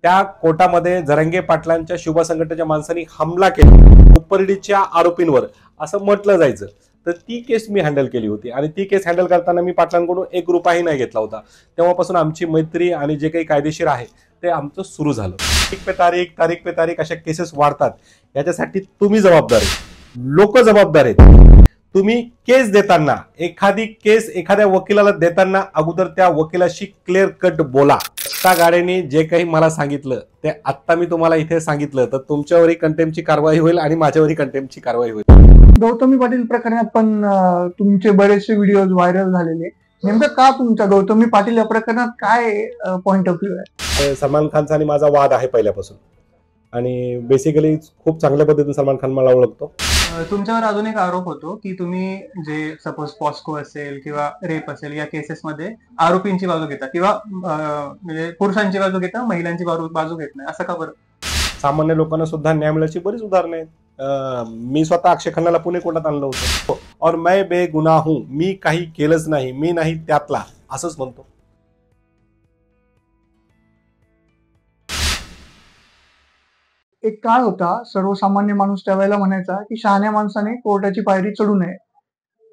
त्या कोर्टामध्ये जरांगे पाटलांच्या शुभ संघटनेच्या माणसांनी हमला केला उपरडीच्या आरोपींवर असं म्हटलं जायचं। तर ती केस मी हँडल केली होती आणि ती केस हँडल करताना मी पाटलांकडून 1 रुपयाही नाही घेतला होता। तेव्हापासून आमची मैत्री आणि जे काही कायदेशीर आहे ते आमचं सुरू झालं। तारीख पे तारीख अशा केसेस वाढतात, याच्यासाठी तुम्ही जबाबदार आहे, लोक जबाबदार आहेत। तुम्ही केस देताना एखादी केस एखाद्या वकिलाला देताना अगोदर त्या वकिलाशी क्लिअर कट बोला। त्या गाड्यांनी जे काही मला सांगितलं ते आत्ता मी तुम्हाला इथे सांगितलं तर तुमच्यावरही कंटेम्पची कारवाई होईल आणि माझ्यावरही कंटेम्पची कारवाई होईल। गौतमी पाटील प्रकरणात पण तुमचे बरेचसे व्हिडिओज व्हायरल झालेले, नेमकं का तुमचा गौतमी पाटील या प्रकरणात काय पॉइंट ऑफ व्ह्यू आहे? सलमान खानचा आणि माझा वाद आहे पहिल्यापासून आणि बेसिकली खूप चांगल्या पद्धतीने सलमान खान मला ओळखतो। तुमच्यावर अजून एक आरोप होतो की तुम्ही जे सपोज पॉस्को असेल किंवा रेप असेल या केसेसमध्ये आरोपींची बाजू घेता किंवा म्हणजे पुरुषांची बाजू घेता, महिलांची बाजू घेत नाही, असं का बरं? सामान्य लोकांना सुद्धा न्याय मिळायची बरीच उदाहरणं आहेत। मी स्वतः अक्षय खन्नाला पुणे कोर्टात आणलं होतं और मैं बेगुनाह हूं, मी काही केलंच नाही, मी नाही त्यातला, असंच म्हणतो। एक काळ होता सर्वसामान्य माणूस त्यावेळेला म्हणायचा की शहाण्या माणसाने कोर्टाची पायरी चढू नये,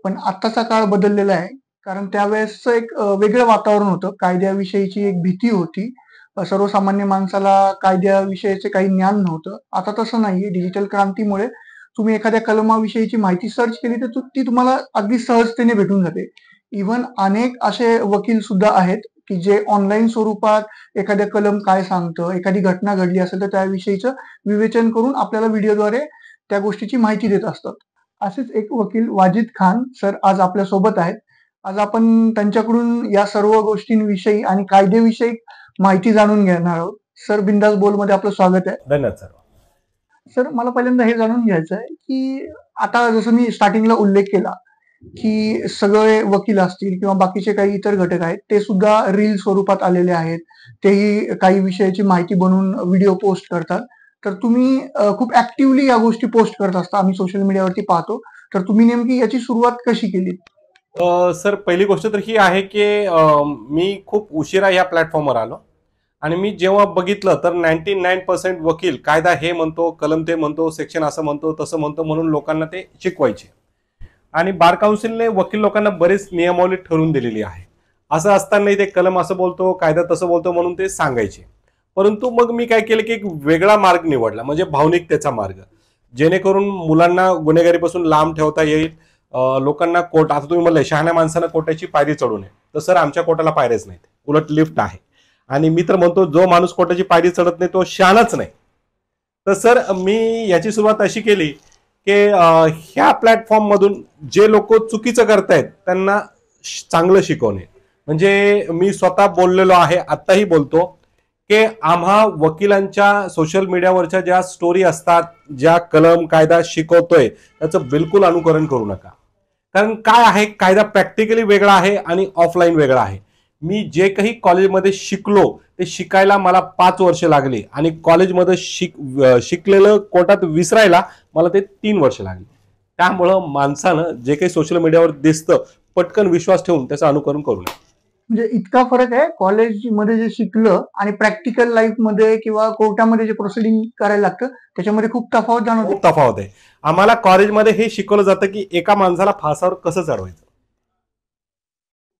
पण आत्ताचा काळ बदललेला आहे। कारण त्यावेळेसचं एक वेगळं वातावरण होतं, कायद्याविषयीची एक भीती होती, सर्वसामान्य माणसाला कायद्याविषयीचे काही ज्ञान नव्हतं। आता तसं नाहीये, डिजिटल क्रांतीमुळे तुम्ही एखाद्या कलमाविषयीची माहिती सर्च केली तर ती तुम्हाला अगदी सहजतेने भेटून जाते। इव्हन अनेक असे वकील सुद्धा आहेत की जे ऑनलाईन स्वरूपात एखाद्या कलम काय सांगतं, एखादी घटना घडली असेल तर त्याविषयीचं विवेचन करून आपल्याला व्हिडिओद्वारे त्या गोष्टीची माहिती देत असतात। असेच एक वकील वाजिद खान सर आज आपल्या सोबत आहेत। आज आपण त्यांच्याकडून या सर्व गोष्टींविषयी आणि कायदेविषयी माहिती जाणून घेणार आहोत। सर, बिंदास बोल मध्ये आपलं स्वागत आहे। धन्यवाद सर। सर, मला पहिल्यांदा हे जाणून घ्यायचं आहे की आता जसं मी स्टार्टिंगला उल्लेख केला की सगळे वकील असतील किंवा बाकीचे काही इतर घटक आहेत ते सुद्धा रील स्वरूपात आलेले आहेत, तेही काही विषयाची माहिती बनवून व्हिडिओ पोस्ट करतात। तर तुम्ही खूप ऍक्टिव्हली या गोष्टी पोस्ट करत असता, आम्ही सोशल मीडियावरती पाहतो। तर तुम्ही नेमकी याची सुरुवात कशी केली? सर, पहिली गोष्ट तर ही आहे की मी खूप उशिरा या प्लॅटफॉर्मवर आलो आणि मी जेव्हा बघितलं तर 99% वकील कायदा हे म्हणतो, कलम ते म्हणतो, सेक्शन असं म्हणतो, तसं म्हणतो म्हणून लोकांना ते शिकवायचे। आणि बार काउन्सिलने वकील लोकांना बरेच नियमावली ठरवून दिलेली आहे। असं असताना ते कलम असं बोलतो, कायदा तसं बोलतो म्हणून ते सांगायचे। परंतु मग मी काय केलं की एक वेगळा मार्ग निवडला, म्हणजे भावनिकतेचा मार्ग, जेणेकरून मुलांना गुन्हेगारीपासून लांब ठेवता येईल। लोकांना कोर्ट, आता तुम्ही म्हणले शहाण्या माणसानं कोर्टाची पायरी चढू नये, तर सर आमच्या कोर्टाला पायऱ्याच नाहीत, उलट लिफ्ट आहे। आणि मी तर म्हणतो जो माणूस कोर्टाची पायरी चढत नाही तो शहाणाच नाही। तर सर मी याची सुरुवात अशी केली की ह्या प्लॅटफॉर्म मधून जे लोक चुकीचं करतायत त्यांना चांगलं शिकवणे। म्हणजे मी स्वतः बोललेलो आहे, आत्ताही बोलतो की आम्हा वकिलांच्या सोशल मीडियावरच्या ज्या स्टोरी असतात, ज्या कलम कायदा शिकवतोय त्याचं बिलकुल अनुकरण करू नका। कारण काय आहे, कायदा प्रॅक्टिकली वेगळा आहे आणि ऑफलाईन वेगळा आहे। मी जे काही कॉलेजमध्ये शिकलो ते शिकायला मला 5 वर्ष लागली आणि कॉलेजमध्ये शिकलेलं कोर्टात विसरायला मला ते 3 वर्ष लागली। त्यामुळं माणसानं जे काही सोशल मीडियावर दिसतं पटकन विश्वास ठेवून त्याचं अनुकरण करू नये। म्हणजे इतका फरक आहे कॉलेजमध्ये जे शिकलं आणि प्रॅक्टिकल लाईफ मध्ये किंवा कोर्टामध्ये जे प्रोसिडिंग करायला लागतं त्याच्यामध्ये खूप तफावत जाणवते? खूप तफावत आहे। आम्हाला कॉलेजमध्ये हे शिकवलं जातं की एका माणसाला फासावर कसं चढवायचं,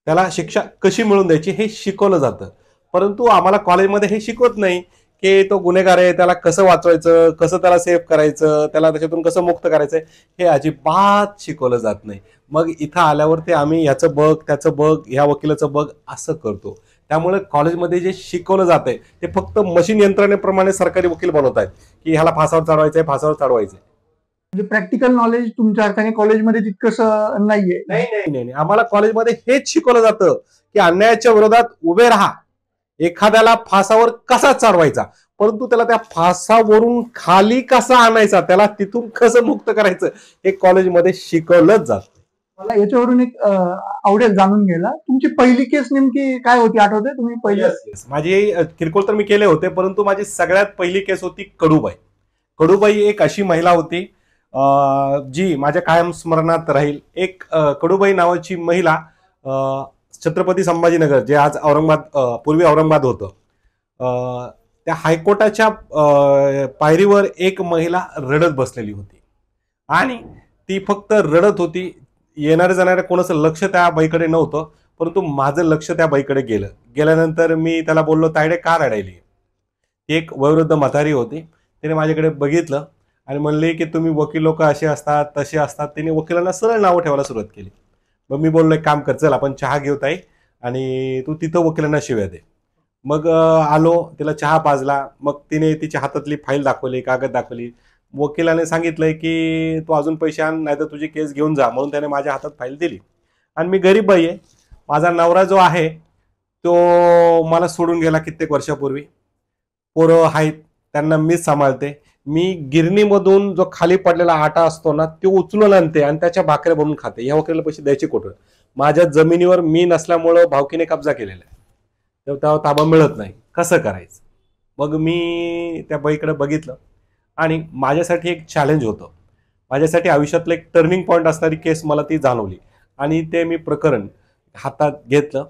त्याला शिक्षा कशी मिळवून द्यायची हे शिकवलं जातं। परंतु आम्हाला कॉलेजमध्ये हे शिकवत नाही की तो गुन्हेगार आहे त्याला कसं वाचवायचं, कसं त्याला सेफ करायचं, त्याला त्याच्यातून कसं मुक्त करायचं, हे अजिबात शिकवलं जात नाही। मग इथं आल्यावर ते आम्ही याचं बघ, त्याचं बघ, ह्या वकिलाचं बघ असं करतो। त्यामुळे कॉलेजमध्ये जे शिकवलं जातंय ते फक्त मशीन यंत्रणेप्रमाणे सरकारी वकील बनवत आहेत की ह्याला फासावर चढवायचंय, फासावर चढवायचंय। म्हणजे प्रॅक्टिकल नॉलेज तुमच्या अर्थाने कॉलेजमध्ये तितकंसं नाहीये? नाही, आम्हाला कॉलेजमध्ये हेच शिकवलं जातं की अन्यायाच्या विरोधात उभे राहा, एखाद्याला फासावर कसा चढवायचा, परंतु त्याला त्या फासावरून खाली कसा आणायचा, त्याला तिथून कसं मुक्त करायचं हे कॉलेजमध्ये शिकवलंच जातं। मला याच्यावरून एक आवडेल जाणून घ्यायला, तुमची पहिली केस नेमकी काय होती, आठवते तुम्ही? पहिली माझी किरकोळ तर मी केले होते, परंतु माझी सगळ्यात पहिली केस होती कडूबाई। कडूबाई एक अशी महिला होती जी माझ्या कायम स्मरणात राहील। एक कडूबाई नावाची महिला छत्रपती संभाजीनगर, जे आज औरंगाबाद, पूर्वी औरंगाबाद होतं, त्या हायकोर्टाच्या पायरीवर एक महिला रडत बसलेली होती आणि ती फक्त रडत होती. येणाऱ्या जाणाऱ्या कोणाचं लक्ष त्या बाईकडे नव्हतं, परंतु माझं लक्ष त्या बाईकडे गेलं. गेल्यानंतर मी त्याला बोललो, तायडे का रडायली? ती एक वयोवृद्ध म्हातारी होती. तिने माझ्याकडे बघितलं आणि म्हणले की तुम्ही वकील लोक असे असतात तसे असतात. तिने वकिलांना सरळ नावं ठेवायला सुरुवात केली. मग मी बोललो, एक काम कर, चल आपण चहा घेऊ ताई आणि तू तिथं वकिलांना शिव्या दे. मग आलो, तिला चहा पाजला. मग तिने तिच्या हातातली फाईल दाखवली, कागद दाखवली. वकिलाने सांगितलंय की तू अजून पैसे आण, नाही तर तुझी केस घेऊन जा, म्हणून त्याने माझ्या हातात फाईल दिली. आणि मी गरीब बाई आहे. माझा नवरा जो आहे तो मला सोडून गेला कित्येक वर्षापूर्वी. पोरं आहेत, त्यांना मीच सांभाळते. मी गिरणीमधून जो खाली पडलेला आटा असतो ना, तो उचलून आणते आणि त्याच्या भाकऱ्या बनवून खाते. या वकिलाला पैसे द्यायचे कुठं? माझ्या जमिनीवर मी नसल्यामुळं भावकीने कब्जा केलेला आहे, तर त्यावर ताबा मिळत नाही. कसं करायचं? मग मी त्या बाईकडे बघितलं आणि माझ्यासाठी एक चॅलेंज होतं. माझ्यासाठी आयुष्यातलं एक टर्निंग पॉईंट असणारी केस मला ती जाणवली आणि ते मी प्रकरण हातात घेतलं.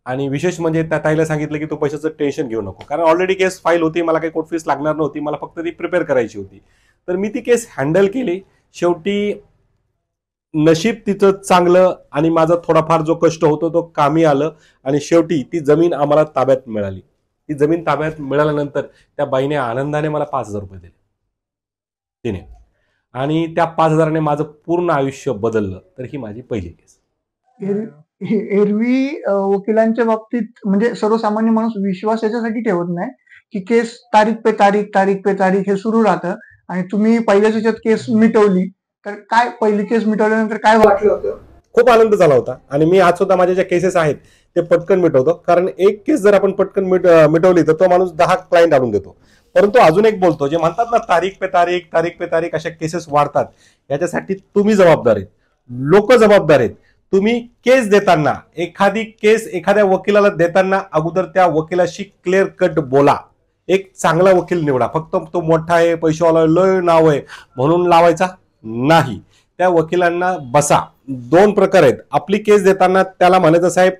आणि विशेष म्हणजे त्या ताईला सांगितलं की तू पैशाचं टेन्शन घेऊ नको, कारण ऑलरेडी केस फाईल होती, मला काही कोर्ट फीस लागणार नव्हती, मला फक्त ती प्रिपेअर करायची होती. तर मी ती केस हँडल केली. शेवटी नशीब तिचं चांगलं आणि माझा थोडाफार जो कष्ट होतो तो कामी आलं आणि शेवटी ती जमीन आम्हाला ताब्यात मिळाली. ती जमीन ताब्यात मिळाल्यानंतर त्या बाईने आनंदाने मला 5,000 रुपये दिले तिने, आणि त्या 5,000ने माझं पूर्ण आयुष्य बदललं. तर ही माझी पहिली केस. एरवी वकिलांच्या बाबतीत म्हणजे सर्वसामान्य माणूस विश्वास याच्यासाठी ठेवत नाही की केस तारीख पे तारीख, तारीख पे तारीख हे सुरू राहतं. आणि तुम्ही पहिल्याच याच्यात केस मिटवली, तर काय पहिली केस मिटवल्यानंतर काय वाटलं होतं? खूप आनंद झाला होता. आणि मी आज सुद्धा माझ्या ज्या केसेस आहेत ते पटकन मिटवतो, कारण एक केस जर आपण पटकन मिटवली तर तो माणूस 10 क्लायंट आणून देतो. परंतु अजून एक बोलतो, जे म्हणतात ना तारीख पे तारीख, तारीख पे तारीख, अशा केसेस वाढतात. याच्यासाठी तुम्ही जबाबदार आहेत, लोक जबाबदार आहेत. तुम्ही केस देताना, एखादी केस एखाद्या वकिलाला देताना अगोदर त्या वकिलाशी क्लिअर कट बोला. एक चांगला वकील निवडा. फक्त तो मोठा आहे, पैशावाला, लय नाव आहे म्हणून लावायचा नाही. त्या वकिलांना बसा. 2 प्रकार आहेत. आपली केस देताना त्याला म्हणायचं, साहेब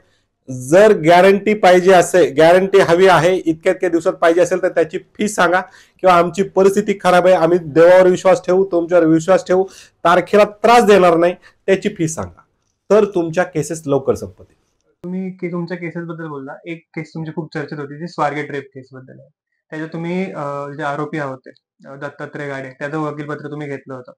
जर गॅरंटी पाहिजे असेल, गॅरंटी हवी आहे, इतक्या इतक्या दिवसात पाहिजे असेल तर त्याची फीस सांगा, किंवा आमची परिस्थिती खराब आहे, आम्ही देवावर विश्वास ठेवू, तुमच्यावर विश्वास ठेवू, तारखेला त्रास देणार नाही, त्याची फीस सांगा. तर तुमच्या केसेस लवकर संपतील. तुम्ही तुमच्या केसेस बद्दल बोलला. एक केस तुमची खूप चर्चेत होती, जी स्वारगेट रेप केस बद्दल आहे. त्याच्यात तुम्ही जे आरोपी होते दत्तात्रय गाडे, त्याचं वकीलपत्र तुम्ही घेतलं होतं.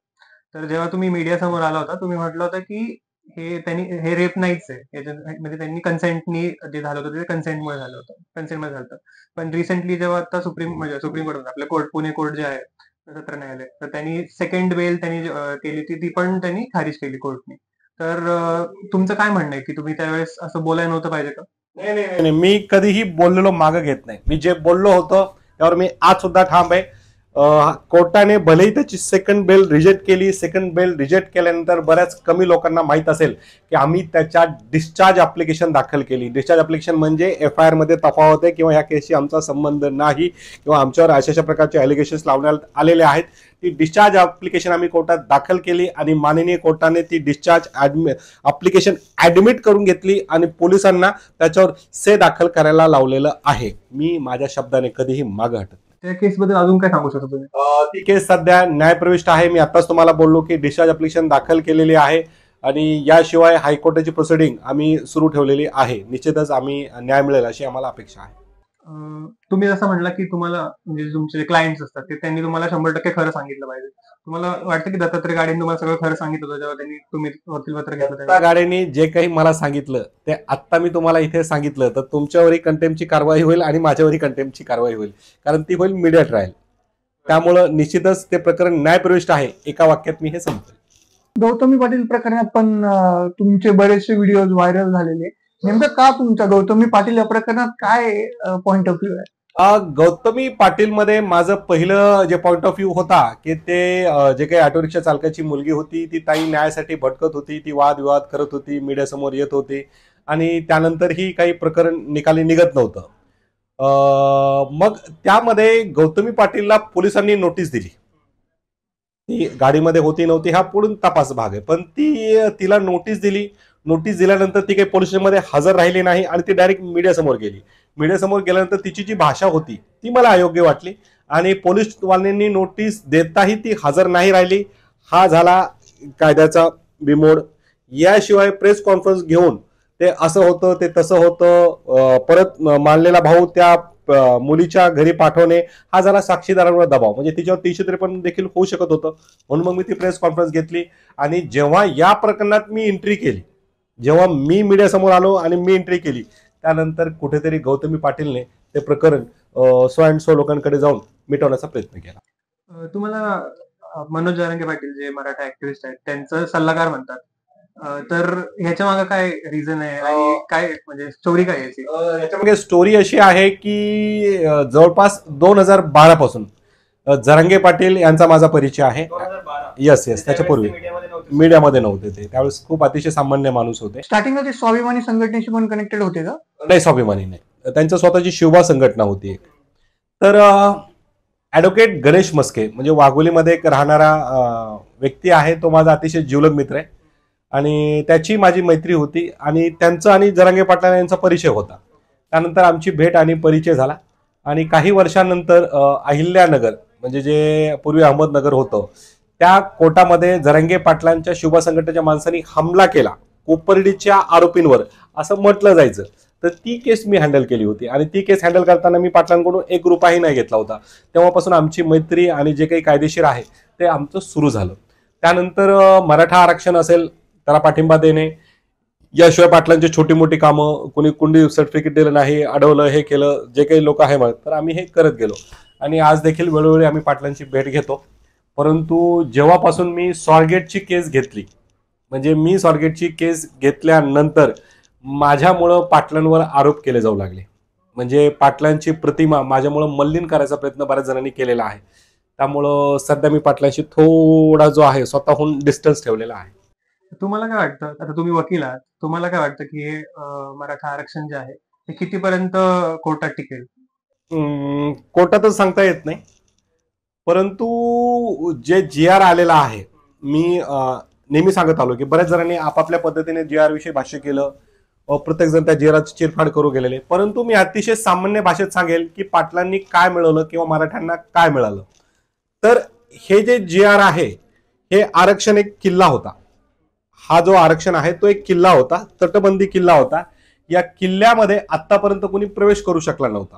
तर जेव्हा तुम्ही मीडिया समोर आला होता, तुम्ही म्हटलं होतं की हे रेप नाहीच आहे, म्हणजे त्यांनी कन्सेंटनी जे झालं होतं ते कन्सेंटमुळे झालं होतं, कन्सेंटमुळे झालं होतं. पण रिसेंटली जेव्हा आता सुप्रीम कोर्ट, आपलं कोर्ट, पुणे कोर्ट जे आहे सत्र न्यायालय, तर त्यांनी सेकंड बेल त्यांनी केली होती, ती पण त्यांनी खारिज केली कोर्टने. तर तुमचं काय म्हणणं आहे की तुम्ही त्यावेळेस असं बोलायला नव्हतं पाहिजे का? नाही, मी कधीही बोललेलो मागं घेत नाही. मी जे बोललो होतो त्यावर मी आज सुद्धा ठाम आहे. कोर्टाने भलेही त्याची सेकंड बेल रिजेक्ट केली. सेकंड बेल रिजेक्ट केल्यानंतर बऱ्याच कमी लोकांना माहित असेल की आम्ही त्याच्या डिस्चार्ज ऍप्लिकेशन दाखल केली. डिस्चार्ज ऍप्लिकेशन म्हणजे FIR मध्ये तफावत आहे, किंवा या केसशी आमचा संबंध नाही, किंवा आमच्यावर अशा प्रकारचे अलिगेशन्स लावण्यात आलेले आहेत. ती डिस्चार्ज ऍप्लिकेशन आम्ही कोर्टात दाखल केली आणि माननीय कोर्टाने ती डिस्चार्ज ऍप्लिकेशन ऍडमिट करून घेतली आणि पोलिसांना त्याच्यावर से दाखल करायला लावलेलं आहे. मी माझ्या शब्दाने कधीही मागं हटत. त्या केस बद्दल अजून काय सांगू शकतो तुम्ही? ती केस सध्या न्यायप्रविष्ट आहे. मी आताच तुम्हाला बोललो की डिस्चार्ज ऍप्लिकेशन दाखल केलेली आहे आणि याशिवाय हायकोर्टाची प्रोसिडिंग आम्ही सुरू ठेवलेली आहे. निश्चितच आम्ही न्याय मिळेल अशी आम्हाला अपेक्षा आहे. तुम्ही जसं म्हणला की तुम्हाला म्हणजे तुमचे जे क्लायंट्स असतात ते त्यांनी तुम्हाला 100% खरं सांगितलं पाहिजे. तुम्हाला वाटतं की दत्तात्रय गाडेंनी तुम्हाला सगळं खरं सांगितलं होतं जेव्हा तुम्ही वकीलपत्र घेतलं? त्या गाड्यांनी जे काही मला सांगितलं ते आत्ता मी तुम्हाला इथे सांगितलं, तर तुमच्यावरही कंटेम्पची कारवाई होईल आणि माझ्यावरही कंटेम्पची कारवाई होईल, कारण ती होईल मीडिया ट्रायल. त्यामुळं निश्चितच ते प्रकरण न्यायप्रविष्ट आहे. एका वाक्यात मी हे सांगतो. गौतमी पाटील प्रकरणात पण तुमचे बरेचसे व्हिडिओ व्हायरल झालेले. नेमकं का तुमच्या गौतमी पाटील या प्रकरणात काय पॉइंट ऑफ व्ह्यू आहे? गौतमी पाटील मध्ये माझं पहिलं जे पॉइंट ऑफ व्ह्यू होता की ते जे काही ऑटो रिक्षा चालकाची मुलगी होती ती ताई न्यायासाठी भटकत होती, ती वादविवाद करत होती, मीडियासमोर येत होती आणि त्यानंतरही काही प्रकरण निकाली निघत नव्हतं. मग त्यामध्ये गौतमी पाटीलला पोलिसांनी नोटीस दिली. ती गाडीमध्ये होती नव्हती हा पुढून तपास भाग आहे, पण तिला नोटीस दिली. नोटीस दिल्यानंतर ती काही पोलीस स्टेशनमध्ये हजर राहिली नाही आणि ती डायरेक्ट मीडियासमोर गेली. मीडियासमोर गेल्यानंतर तिची जी भाषा होती ती मला अयोग्य वाटली आणि पोलीसवाल्यांनी नोटीस देताही ती हजर नाही राहिली. हा झाला कायद्याचा बिमोड. याशिवाय प्रेस कॉन्फरन्स घेऊन ते असं होतं ते तसं होतं, परत मानलेला भाऊ त्या मुलीच्या घरी पाठवणे, हा झाला साक्षीदारांवर दबाव. म्हणजे तिच्यावर 353 देखील होऊ शकत होतं. म्हणून मग मी ती प्रेस कॉन्फरन्स घेतली आणि जेव्हा या प्रकरणात मी एंट्री केली, जेव्हा मी मीडियासमोर आलो आणि मी एंट्री केली, त्यानंतर कुठेतरी गौतमी पाटीलने ते प्रकरण सो अँड सो लोकांकडे जाऊन मिटवण्याचा प्रयत्न केला. तुम्हाला मनोज जरांगे पाटील जे मराठा ऍक्टिव्हिस्ट आहेत त्यांचं सल्लागार म्हणतात. तर ह्याच्या मागे काय रिझन आहे आणि काय म्हणजे स्टोरी काय याची? याच्यामध्ये स्टोरी अशी आहे की जवळपास 2012 पासून जरांगे पाटील यांचा माझा परिचय आहे. 2012 येस त्याच्यापूर्वी मीडियामध्ये नव्हते ते, त्यावेळेस खूप अतिशय सामान्य माणूस होते. स्टार्टिंगला ते स्वाभिमानी संघटनेशी पण कनेक्टेड होते का? नाही, स्वाभिमानी नाही, त्यांच्या स्वतःची शिवबा संघटना होती एक. तर ॲडव्होकेट गणेश मस्के म्हणजे वाघोलीमध्ये एक राहणारा व्यक्ती आहे, तो माझा अतिशय जिवलग मित्र आहे आणि त्याची माझी मैत्री होती आणि त्यांचा आणि जरांगे पाटील यांचा परिचय होता. त्यानंतर आमची भेट आणि परिचय झाला आणि काही वर्षांनंतर अहिल्यानगर म्हणजे जे पूर्वी अहमदनगर होतं त्या कोर्टामध्ये जरांगे पाटलांच्या शिवबा संघटनेच्या माणसांनी हमला केला कोपर्डीच्या आरोपींवर असं म्हटलं जायचं. तर ती केस मी हँडल केली होती आणि ती केस हँडल करताना मी पाटलांकडून 1 रुपयाही नाही घेतला होता. तेव्हापासून आमची मैत्री आणि जे काही कायदेशीर आहे ते आमचं सुरू झालं. त्यानंतर मराठा आरक्षण असेल त्याला पाठिंबा देणे, याशिवाय पाटलांची छोटी मोठी कामं, कोणी कुंडी सर्टिफिकेट दिलं नाही, अडवलं, हे केलं, जे काही लोक आहे म्हणत, तर आम्ही हे करत गेलो आणि आज देखील वेळोवेळी आम्ही पाटलांची भेट घेतो. परंतु जेव्हापासून मी स्वारगेटची केस घेतली, म्हणजे मी स्वारगेटची केस घेतल्यानंतर माझ्यामुळं पाटलांवर आरोप केले जाऊ लागले. म्हणजे पाटलांची प्रतिमा माझ्यामुळं मलिन करायचा प्रयत्न बऱ्याच जणांनी केलेला आहे. त्यामुळं सध्या मी पाटलांशी थोडा जो आहे स्वतःहून डिस्टन्स ठेवलेला आहे. तुम्हाला काय वाटतं, आता तुम्ही वकील आहात, तुम्हाला काय वाटतं की हे मराठा आरक्षण जे आहे ते कितीपर्यंत कोर्टात टिकेल? कोर्टातच सांगता येत नाही, परंतु जे GR आलेला आहे, मी नेहमी सांगत आलो की बऱ्याच जणांनी आपापल्या पद्धतीने GR विषयी भाष्य केलं, प्रत्येक जण त्या GRची चिरफाड करू गेलेले. परंतु मी अतिशय सामान्य भाषेत सांगेल की पाटलांनी काय मिळवलं किंवा मराठ्यांना काय मिळालं. तर हे जे GR आहे हे आरक्षण एक किल्ला होता. हा जो आरक्षण आहे तो एक किल्ला होता, तटबंदी किल्ला होता. या किल्ल्यामध्ये आतापर्यंत कोणी प्रवेश करू शकला नव्हता.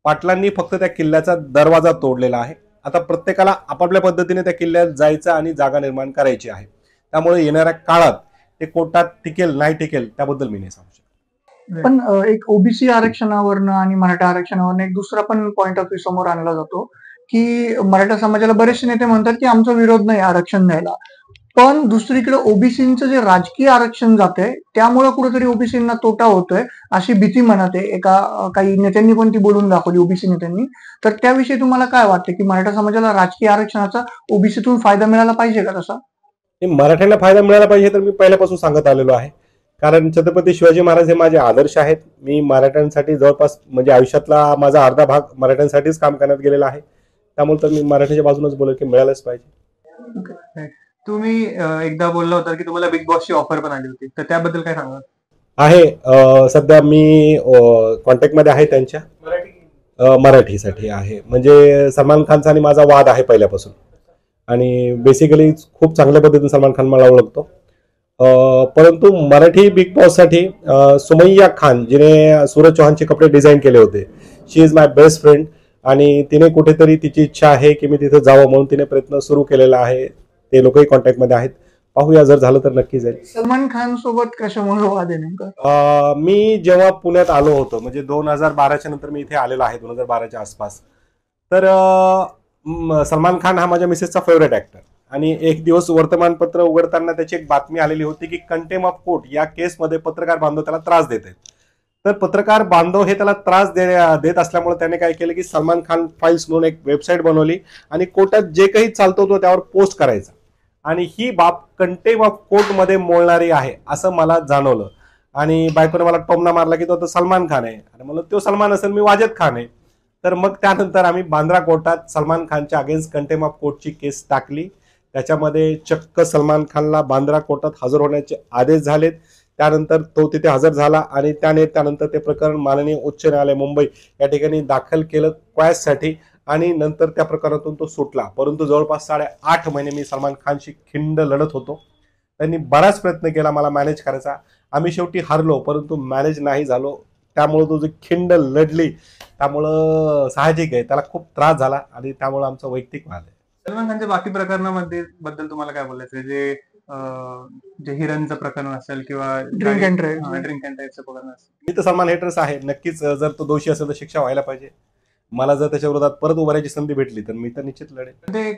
पाटलांनी फक्त त्या किल्ल्याचा दरवाजा तोडलेला आहे. आता प्रत्येकाला आपापल्या पद्धतीने त्या किल्ल्यात जायचं आणि जागा निर्माण करायची आहे. त्यामुळे येणाऱ्या काळात ते कोर्टात टिकेल नाही टिकेल त्याबद्दल मी नाही सांगू शकत. पण एक ओबीसी आरक्षणावरनं आणि मराठा आरक्षणावरनं एक दुसरा पण पॉइंट ऑफ व्ह्यू समोर आणला जातो की मराठा समाजाला बरेचसे नेते म्हणतात की आमचा विरोध नाही आरक्षण द्यायला, पण दुसरीकडे ओबीसीचं जे राजकीय आरक्षण जाते त्यामुळे कुठेतरी ओबीसींना तोटा होतोय अशी भीती मनात आहे. काही नेत्यांनी पण ती बोलून दाखवली, ओबीसी नेत्यांनी. तर त्याविषयी तुम्हाला काय वाटतं की मराठा समाजाला राजकीय आरक्षणाचा ओबीसीतून फायदा मिळाला पाहिजे का? तसा मराठ्यांना फायदा मिळाला पाहिजे तर मी पहिल्यापासून सांगत आलेलो आहे, कारण छत्रपती शिवाजी महाराज हे माझे आदर्श आहेत. मी मराठ्यांसाठी जवळपास म्हणजे आयुष्यातला माझा अर्धा भाग मराठ्यांसाठीच काम करण्यात गेलेला आहे. त्यामुळे तर मी मराठ्याच्या बाजूनच बोलेल की मिळालंच पाहिजे. तुम्ही एकदा बोलला होता की तुम्हाला बिग बॉसची ऑफर पण आली होती, तर त्याबद्दल काय सांगा? आहे सध्या मी कॉन्टॅक्ट मध्ये आहे त्यांच्या, मराठीसाठी आहे. म्हणजे सलमान खानचा आणि माझा वाद आहे पहिल्यापासून आणि बेसिकली खूप चांगल्या पद्धतीने सलमान खान मला ओळखतो. परंतु मराठी बिग बॉस साठी सुमैया खान जिने सूरज चौहानचे कपडे डिझाईन केले होते, शी इज माय बेस्ट फ्रेंड आणि तिने कुठेतरी तिची इच्छा आहे की मी तिथे जावं म्हणून तिने प्रयत्न सुरू केलेला आहे. ते लोकही कॉन्टॅक्ट मध्ये आहेत. पाहूया, जर झालं तर नक्की जाईल. सलमान खान सोबत कशामुळे वाद आहे नेमका? मी जेव्हा पुण्यात आलो होतो म्हणजे 2012च्या नंतर मी इथे आलेलो आहे, 2012च्या आसपास. तर सलमान खान हा माझ्या मिसेसचा फेवरेट ऍक्टर आणि एक दिवस वर्तमानपत्र उघडताना त्याची एक बातमी आलेली होती की कंटेम्प्ट ऑफ कोर्ट या केसमध्ये पत्रकार बांधव त्याला त्रास देत आहेत. तर पत्रकार बांधव हे त्याला त्रास देत असल्यामुळे त्याने काय केलं की सलमान खान फाईल्स म्हणून एक वेबसाईट बनवली आणि कोर्टात जे काही चालतो तो त्यावर पोस्ट करायचा आणि ही बाब कंटेम्प्ट ऑफ कोर्टमध्ये मोडणारी आहे असं मला जाणवलं. आणि बायकोने मला टोमणा मारला की तो आता सलमान खान आहे आणि मला तो सलमान असेल, मी वाजद खान आहे. तर मग त्यानंतर आम्ही बांद्रा कोर्टात सलमान खानच्या अगेन्स्ट कंटेम्प्ट ऑफ कोर्टची केस टाकली. त्याच्यामध्ये चक्क सलमान खानला बांद्रा कोर्टात हजर होण्याचे आदेश झालेत. त्यानंतर तो तिथे हजर झाला आणि त्यानंतर ते प्रकरण माननीय उच्च न्यायालय मुंबई या ठिकाणी दाखल केलं क्वॅशसाठी आणि नंतर त्या प्रकरणातून तो सुटला. परंतु जवळपास 8.5 महिने मी सलमान खानशी खिंड लढत होतो. त्यांनी बराच प्रयत्न केला मला मॅनेज करायचा. आम्ही शेवटी हारलो, परंतु मॅनेज नाही झालो. त्यामुळे तो जी खिंड लढली त्यामुळं साहजिक आहे त्याला खूप त्रास झाला आणि त्यामुळे आमचं वैयक्तिक वाद आहे. सलमान खानच्या बाकी प्रकरणामध्ये बद्दल तुम्हाला काय बोलायचं, जे हिरणचं प्रकरण असेल किंवा drink and drive. Drink and ड्राईव्हचं प्रकरण असेल? मी तर सलमान हेटर्स आहे. नक्कीच जर तो दोषी असेल तर शिक्षा व्हायला पाहिजे. मला जर त्याच्या विरोधात परत उभारायची संधी भेटली तर मी तर निश्चित लढेन. ते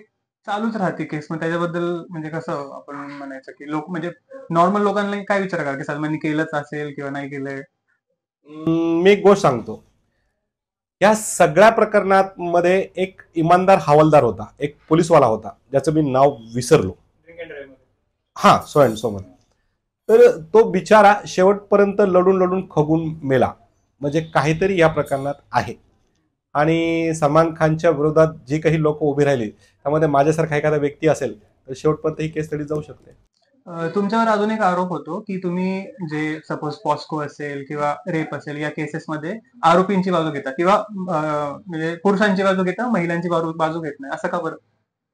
चालूच राहते केस, मग त्याच्याबद्दल म्हणजे कसं आपण म्हणायचं की लोक म्हणजे नॉर्मल लोकांना काय विचार करा की सलमानने केलंच असेल किंवा नाही केलंय? मी एक गोष्ट सांगतो, या सगळ्या प्रकरणात मध्ये एक इमानदार हवालदार होता, एक पोलीसवाला होता ज्याचं मी नाव विसरलो. हा, सोमन. तर तो बिचारा शेवटपर्यंत लढून खगून मेला. म्हणजे काहीतरी या प्रकरणात आहे. आणि सलमान खानच्या विरोधात जी काही लोक उभी राहिली त्यामध्ये माझ्यासारखा एखादा व्यक्ती असेल तर शेवटपर्यंत ही केस तरी जाऊ शकते. तुमच्यावर अजून एक आरोप होतो की तुम्ही जे सपोज पॉस्को असेल किंवा रेप असेल या केसेसमध्ये आरोपींची बाजू घेता किंवा म्हणजे पुरुषांची बाजू घेता, महिलांची बाजू घेत नाही, असं का बरं?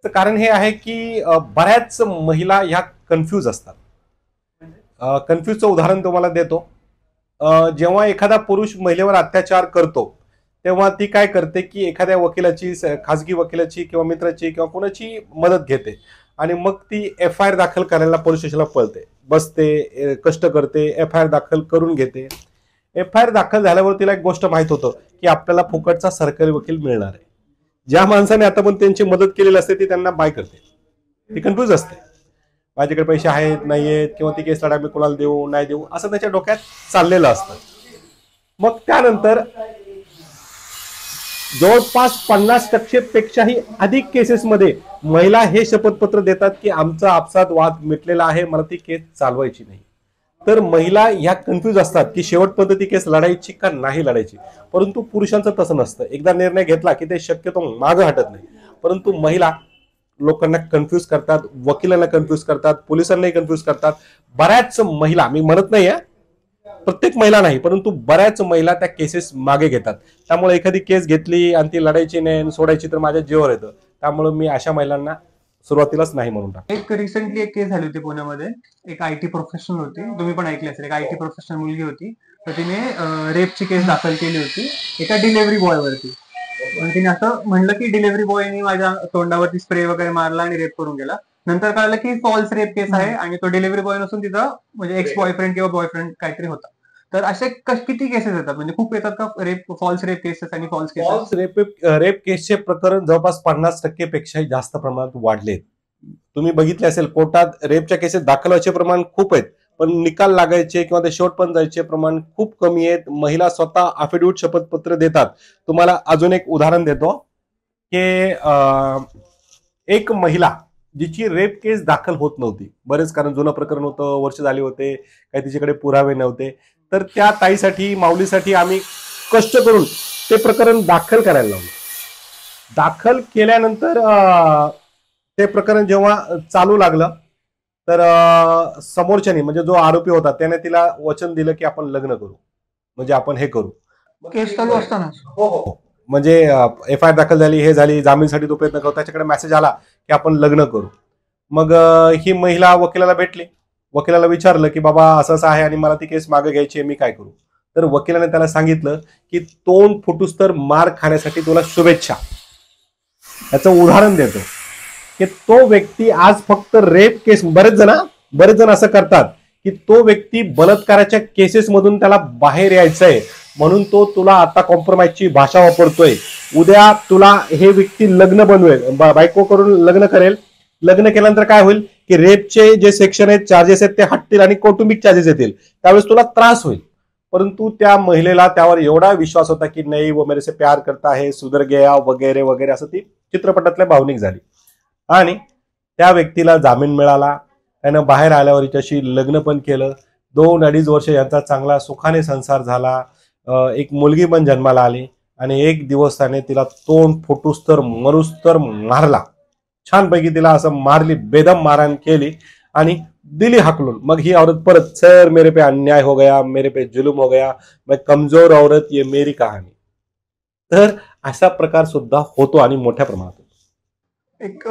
तर कारण हे आहे की बऱ्याच महिला ह्या कन्फ्यूज असतात. कन्फ्यूजचं उदाहरण तुम्हाला देतो. जेव्हा एखादा पुरुष महिलेवर अत्याचार करतो तेव्हा ती काय करते की एखाद्या वकिलाची, खासगी वकिलाची किंवा मित्राची किंवा कोणाची मदत घेते आणि मग ती FIR दाखल करायला पोलीस स्टेशनला पळते, बसते, कष्ट करते, FIR दाखल करून घेते. FIR दाखल झाल्यावर तिला एक गोष्ट माहित होतं की आपल्याला फुकटचा सरकारी वकील मिळणार आहे. ज्या माणसाने आता पण त्यांची मदत केलेली असते ती त्यांना बाय करते. ती कन्फ्यूज असते, माझ्याकडे पैसे आहेत नाही आहेत किंवा ती केस लढा मी कोणाला देऊ नाही देऊ असं त्याच्या डोक्यात चाललेलं असतं. मग त्यानंतर जवळपास 50% पेक्षाही अधिक केसेसमध्ये महिला हे शपथपत्र देतात की आमचा आपसात वाद मिटलेला आहे, मला ती केस चालवायची नाही. तर महिला ह्या कन्फ्यूज असतात की शेवटपर्यंत ती केस लढायची का नाही लढायची. परंतु पुरुषांचं तसं नसतं. एकदा निर्णय घेतला की ते शक्यतो मागं हटत नाही. परंतु महिला लोकांना कन्फ्यूज करतात, वकिलांना कन्फ्यूज करतात, पोलिसांनाही कन्फ्यूज करतात. बऱ्याच महिला, मी म्हणत नाही प्रत्येक महिला नाही, परंतु बऱ्याच महिला त्या केसेस मागे घेतात. त्यामुळे एखादी केस घेतली आणि ती लढायची नाही सोडायची तर माझ्या जीवावर येतं. त्यामुळे मी अशा महिलांना सुरुवातीलाच नाही म्हणून टाकतो. एक रिसेंटली एक केस झाली होती पुण्यामध्ये. एक IT प्रोफेशनल होती, तुम्ही पण ऐकली असेल, एक IT प्रोफेशनल मुलगी होती. तर तिने रेपची केस दाखल केली होती एका डिलिव्हरी बॉयवरती. आणि तिने असं म्हणलं की डिलिव्हरी बॉयने माझ्या तोंडावरती स्प्रे वगैरे मारला आणि रेप करून गेला. नंतर कळलं की फॉल्स रेप केस आहे आणि तो डिलिव्हरी बॉय नसून तिचा म्हणजे एक्स बॉयफ्रेंड किंवा बॉयफ्रेंड काहीतरी होता. तर असे किती केसेस येतात, म्हणजे खूप येतात का रेप, फॉल्स रेप केसेस आणि फॉल्स केसेस? रेप केसचे प्रकरण जवळपास 50% पेक्षाही जास्त प्रमाणात वाढले. तुम्ही बघितले असेल कोर्टात रेपच्या केसेस दाखल व्हायचे प्रमाण खूप आहेत, पण निकाल लागायचे किंवा ते शेवटपर्यंत जायचे प्रमाण खूप कमी आहेत. महिला स्वतः अफिडेव्हिट शपथपत्र देतात. तुम्हाला अजून एक उदाहरण देतो की एक महिला जिची रेप केस दाखल होत नव्हती, बरेच कारण जुनं प्रकरण होतं, वर्ष झाले होते, काही तिच्याकडे पुरावे नव्हते, तर त्या ताईसाठी, माऊलीसाठी आम्ही कष्ट करून ते प्रकरण दाखल करायला लावलं. दाखल केल्यानंतर ते प्रकरण जेव्हा चालू लागलं तर समोरच्यानी म्हणजे जो आरोपी होता त्याने तिला वचन दिलं की आपण लग्न करू, म्हणजे आपण हे करू. केस चालू असताना म्हणजे FIR दाखल झाली, हे झाली, जामीनसाठी तो प्रयत्न करतो, त्याच्याकडे मेसेज आला की आपण लग्न करू. मग ही महिला वकिलाला भेटली. वकिलाला विचारलं की बाबा असं असं आहे आणि मला ती केस मागे घ्यायची आहे, मी काय करू. तर वकिलाने त्याला सांगितलं की तोंड फुटूस तर मार खाण्यासाठी तुला शुभेच्छा. याचं उदाहरण देतो की तो व्यक्ती आज फक्त रेप केस, बरेच जण असं करतात की तो व्यक्ती बलात्काराच्या केसेस मधून त्याला बाहेर यायचंय म्हणून तो तुला आता कॉम्प्रोमाइजची भाषा वापरतोय. उद्या तुला हे व्यक्ती लग्न बनवेल, बायको करून लग्न करेल. लग्न केल्यानंतर काय होईल की रेपचे जे सेक्शन आहेत, चार्जेस आहेत ते हटतील आणि कौटुंबिक चार्जेस येतील, त्यावेळेस तुला त्रास होईल. परंतु त्या महिलेला त्यावर एवढा विश्वास होता की नाही वो मेरे से प्यार करता है, सुधर गया वगैरे वगैरे, असं ती चित्रपटातल्या भावनिक झाली आणि त्या व्यक्तीला जामीन मिळाला. त्यानं बाहेर आल्यावर हिच्याशी लग्न पण केलं. 2-2.5 वर्ष यांचा चांगला सुखाने संसार झाला. एक मुलगी पण जन्माला आली आणि एक दिवस त्याने तिला तोंड फुटूस तर मरूस तर मारला. छानपैकी तिला असं मारली, बेदम मारहाण केली आणि दिली हाकलून. मग ही औरत परत, सर मेरे पे अन्याय हो गया, मेरे पे जुलूम हो गया, मैं कमजोर औरत, ये मेरी कहाणी. तर असा प्रकार सुद्धा होतो आणि मोठ्या प्रमाणात होतो. एक